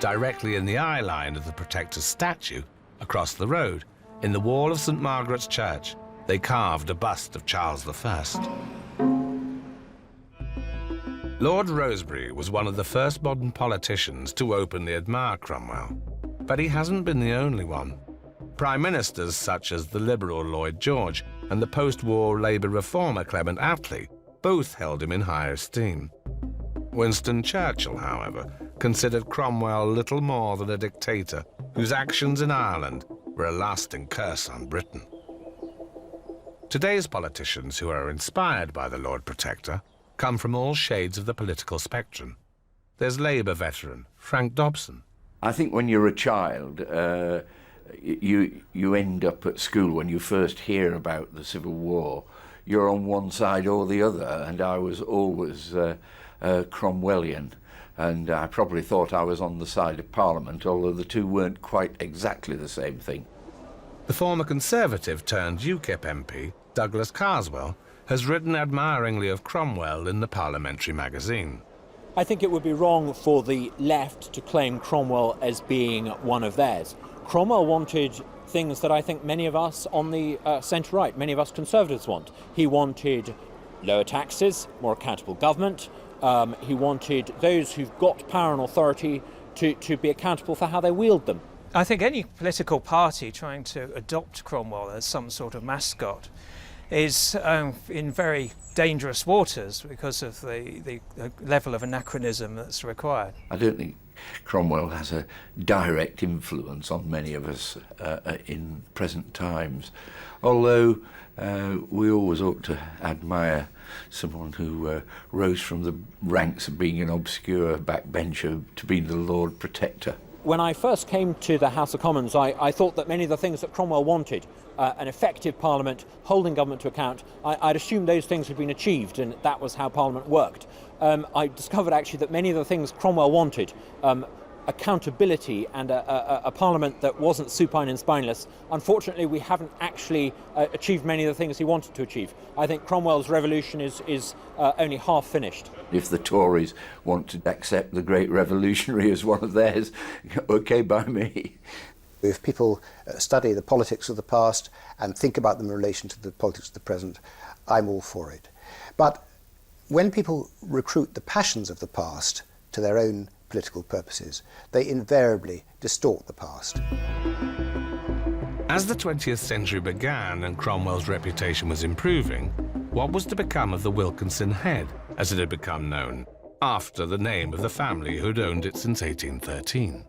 Directly in the eye line of the Protector's statue, across the road, in the wall of St Margaret's Church, they carved a bust of Charles I. Lord Rosebery was one of the first modern politicians to openly admire Cromwell, but he hasn't been the only one. Prime Ministers such as the Liberal Lloyd George and the post-war Labour reformer Clement Attlee both held him in high esteem. Winston Churchill, however, considered Cromwell little more than a dictator whose actions in Ireland were a lasting curse on Britain. Today's politicians who are inspired by the Lord Protector come from all shades of the political spectrum. There's Labour veteran Frank Dobson. I think when you're a child, you end up at school when you first hear about the Civil War. You're on one side or the other, and I was always Cromwellian, and I probably thought I was on the side of Parliament, although the two weren't quite exactly the same thing. The former Conservative turned UKIP MP, Douglas Carswell, has written admiringly of Cromwell in the Parliamentary magazine. I think it would be wrong for the left to claim Cromwell as being one of theirs. Cromwell wanted things that I think many of us on the centre-right, many of us Conservatives want. He wanted lower taxes, more accountable government. He wanted those who've got power and authority to be accountable for how they wield them. I think any political party trying to adopt Cromwell as some sort of mascot is in very dangerous waters because of the level of anachronism that's required. I don't think Cromwell has a direct influence on many of us in present times, although we always ought to admire someone who rose from the ranks of being an obscure backbencher to being the Lord Protector. When I first came to the House of Commons, I thought that many of the things that Cromwell wanted, an effective Parliament, holding government to account, I'd assumed those things had been achieved, and that was how Parliament worked. I discovered actually that many of the things Cromwell wanted, accountability and a Parliament that wasn't supine and spineless, unfortunately we haven't actually achieved many of the things he wanted to achieve. I think Cromwell's revolution is only half finished. If the Tories want to accept the great revolutionary as one of theirs, okay by me. If people study the politics of the past and think about them in relation to the politics of the present, I'm all for it. But when people recruit the passions of the past to their own political purposes, they invariably distort the past. As the 20th century began and Cromwell's reputation was improving, what was to become of the Wilkinson head, as it had become known, after the name of the family who'd owned it since 1813?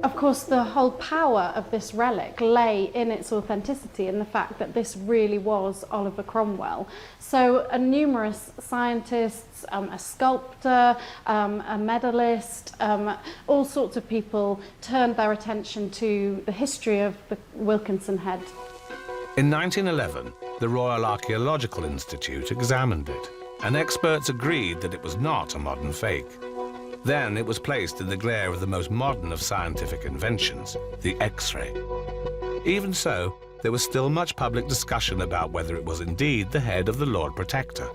Of course, the whole power of this relic lay in its authenticity, in the fact that this really was Oliver Cromwell. So numerous scientists, a sculptor, a medalist, all sorts of people turned their attention to the history of the Wilkinson head. In 1911, the Royal Archaeological Institute examined it, and experts agreed that it was not a modern fake. Then it was placed in the glare of the most modern of scientific inventions, the X-ray. Even so, there was still much public discussion about whether it was indeed the head of the Lord Protector.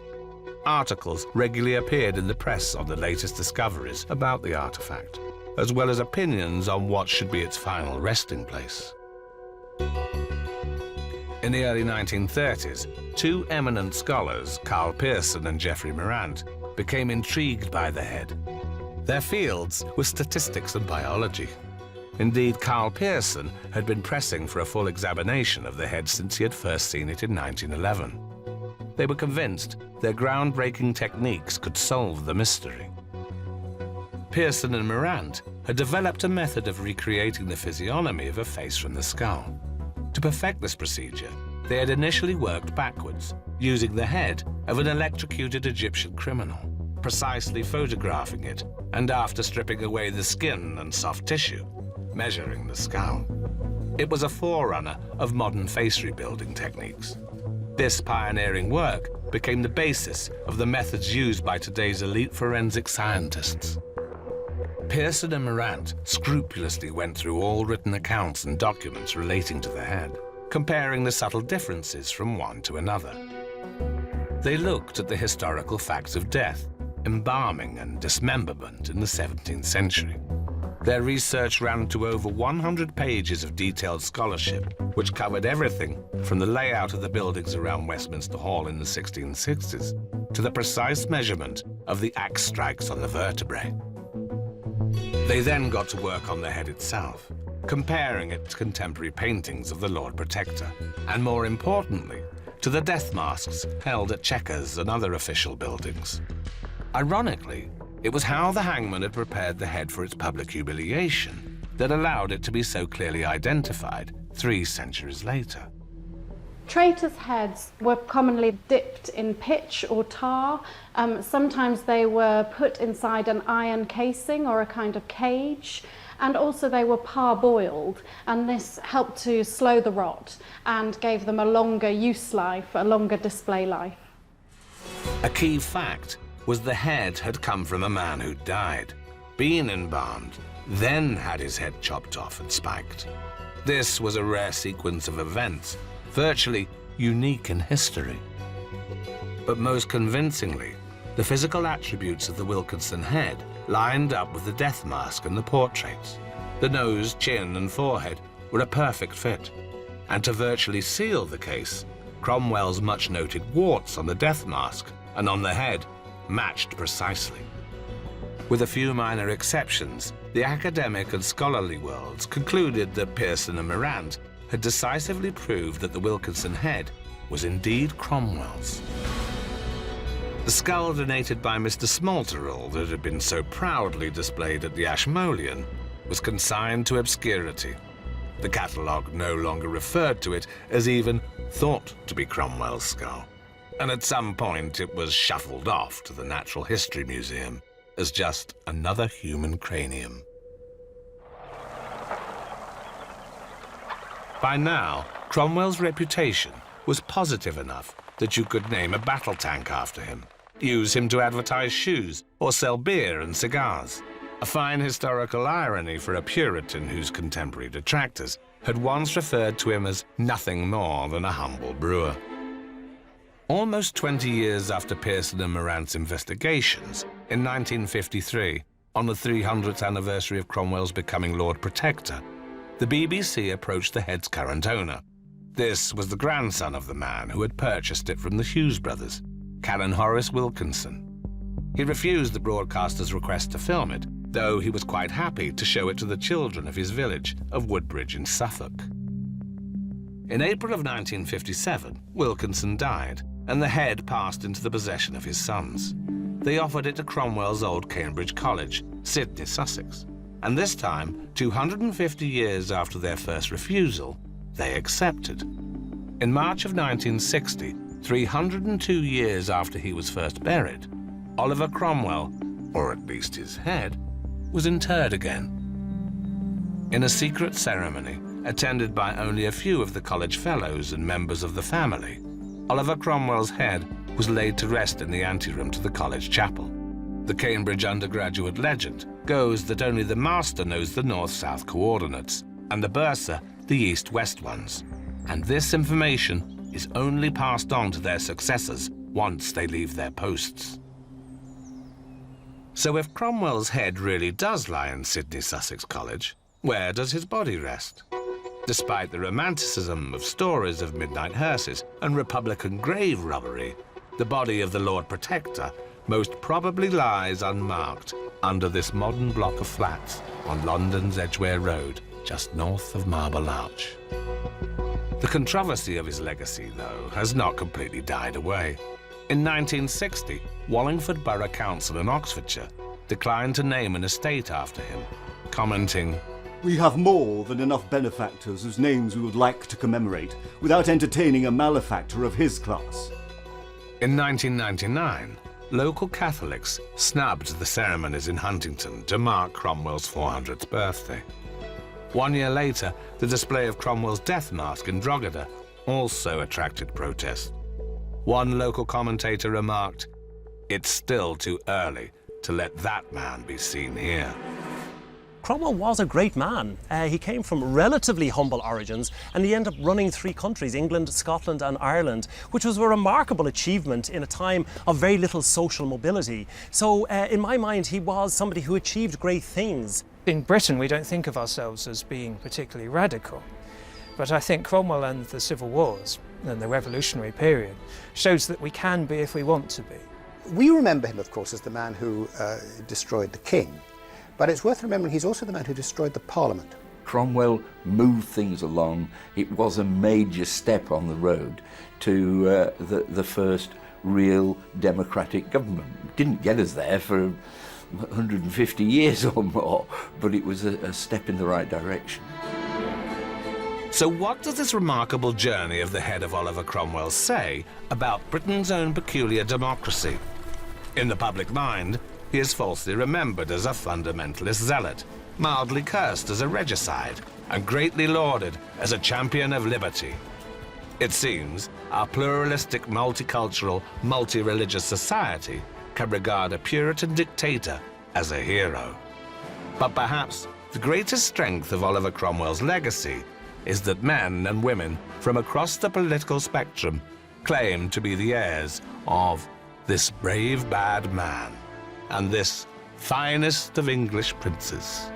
Articles regularly appeared in the press on the latest discoveries about the artefact, as well as opinions on what should be its final resting place. In the early 1930s, two eminent scholars, Karl Pearson and Geoffrey Morant, became intrigued by the head. Their fields were statistics and biology. Indeed, Karl Pearson had been pressing for a full examination of the head since he had first seen it in 1911. They were convinced their groundbreaking techniques could solve the mystery. Pearson and Morant had developed a method of recreating the physiognomy of a face from the skull. To perfect this procedure, they had initially worked backwards, using the head of an electrocuted Egyptian criminal, precisely photographing it, and after stripping away the skin and soft tissue, measuring the skull. It was a forerunner of modern face rebuilding techniques. This pioneering work became the basis of the methods used by today's elite forensic scientists. Pearson and Morant scrupulously went through all written accounts and documents relating to the head, comparing the subtle differences from one to another. They looked at the historical facts of death, embalming and dismemberment in the 17th century. Their research ran to over 100 pages of detailed scholarship, which covered everything from the layout of the buildings around Westminster Hall in the 1660s to the precise measurement of the axe strikes on the vertebrae. They then got to work on the head itself, comparing it to contemporary paintings of the Lord Protector, and more importantly, to the death masks held at Chequers and other official buildings. Ironically, it was how the hangman had prepared the head for its public humiliation that allowed it to be so clearly identified 3 centuries later. Traitors' heads were commonly dipped in pitch or tar. Sometimes they were put inside an iron casing or a kind of cage, and also they were parboiled, and this helped to slow the rot and gave them a longer use life, a longer display life. A key fact was the head had come from a man who died, been embalmed, then had his head chopped off and spiked. This was a rare sequence of events, virtually unique in history. But most convincingly, the physical attributes of the Wilkinson head lined up with the death mask and the portraits. The nose, chin, and forehead were a perfect fit. And to virtually seal the case, Cromwell's much-noted warts on the death mask and on the head matched precisely. With a few minor exceptions, the academic and scholarly worlds concluded that Pearson and Morant had decisively proved that the Wilkinson head was indeed Cromwell's. The skull donated by Mr. Smalterall that had been so proudly displayed at the Ashmolean was consigned to obscurity. The catalogue no longer referred to it as even thought to be Cromwell's skull, and at some point it was shuffled off to the Natural History Museum as just another human cranium. By now, Cromwell's reputation was positive enough that you could name a battle tank after him, use him to advertise shoes or sell beer and cigars. A fine historical irony for a Puritan whose contemporary detractors had once referred to him as nothing more than a humble brewer. Almost 20 years after Pearson and Morant's investigations, in 1953, on the 300th anniversary of Cromwell's becoming Lord Protector, the BBC approached the head's current owner. This was the grandson of the man who had purchased it from the Hughes brothers, Canon Horace Wilkinson. He refused the broadcaster's request to film it, though he was quite happy to show it to the children of his village of Woodbridge in Suffolk. In April of 1957, Wilkinson died, and the head passed into the possession of his sons. They offered it to Cromwell's old Cambridge College, Sidney, Sussex, and this time, 250 years after their first refusal, they accepted. In March of 1960, 302 years after he was first buried, Oliver Cromwell, or at least his head, was interred again. In a secret ceremony, attended by only a few of the college fellows and members of the family, Oliver Cromwell's head was laid to rest in the anteroom to the college chapel. The Cambridge undergraduate legend goes that only the master knows the north-south coordinates, and the bursar the east-west ones. And this information is only passed on to their successors once they leave their posts. So if Cromwell's head really does lie in Sidney Sussex College, where does his body rest? Despite the romanticism of stories of midnight hearses and Republican grave robbery, the body of the Lord Protector most probably lies unmarked under this modern block of flats on London's Edgware Road, just north of Marble Arch. The controversy of his legacy, though, has not completely died away. In 1960, Wallingford Borough Council in Oxfordshire declined to name an estate after him, commenting, "We have more than enough benefactors whose names we would like to commemorate without entertaining a malefactor of his class." In 1999, local Catholics snubbed the ceremonies in Huntington to mark Cromwell's 400th birthday. 1 year later, the display of Cromwell's death mask in Drogheda also attracted protest. One local commentator remarked, "It's still too early to let that man be seen here." Cromwell was a great man. He came from relatively humble origins, and he ended up running 3 countries, England, Scotland and Ireland, which was a remarkable achievement in a time of very little social mobility. So in my mind, he was somebody who achieved great things. In Britain, we don't think of ourselves as being particularly radical, but I think Cromwell and the Civil Wars and the Revolutionary period shows that we can be if we want to be. We remember him, of course, as the man who destroyed the king. But it's worth remembering he's also the man who destroyed the Parliament. Cromwell moved things along. It was a major step on the road to the first real democratic government. Didn't get us there for 150 years or more, but it was a step in the right direction. So what does this remarkable journey of the head of Oliver Cromwell say about Britain's own peculiar democracy? In the public mind, he is falsely remembered as a fundamentalist zealot, mildly cursed as a regicide, and greatly lauded as a champion of liberty. It seems our pluralistic, multicultural, multi-religious society can regard a Puritan dictator as a hero. But perhaps the greatest strength of Oliver Cromwell's legacy is that men and women from across the political spectrum claim to be the heirs of this brave bad man and this finest of English princes.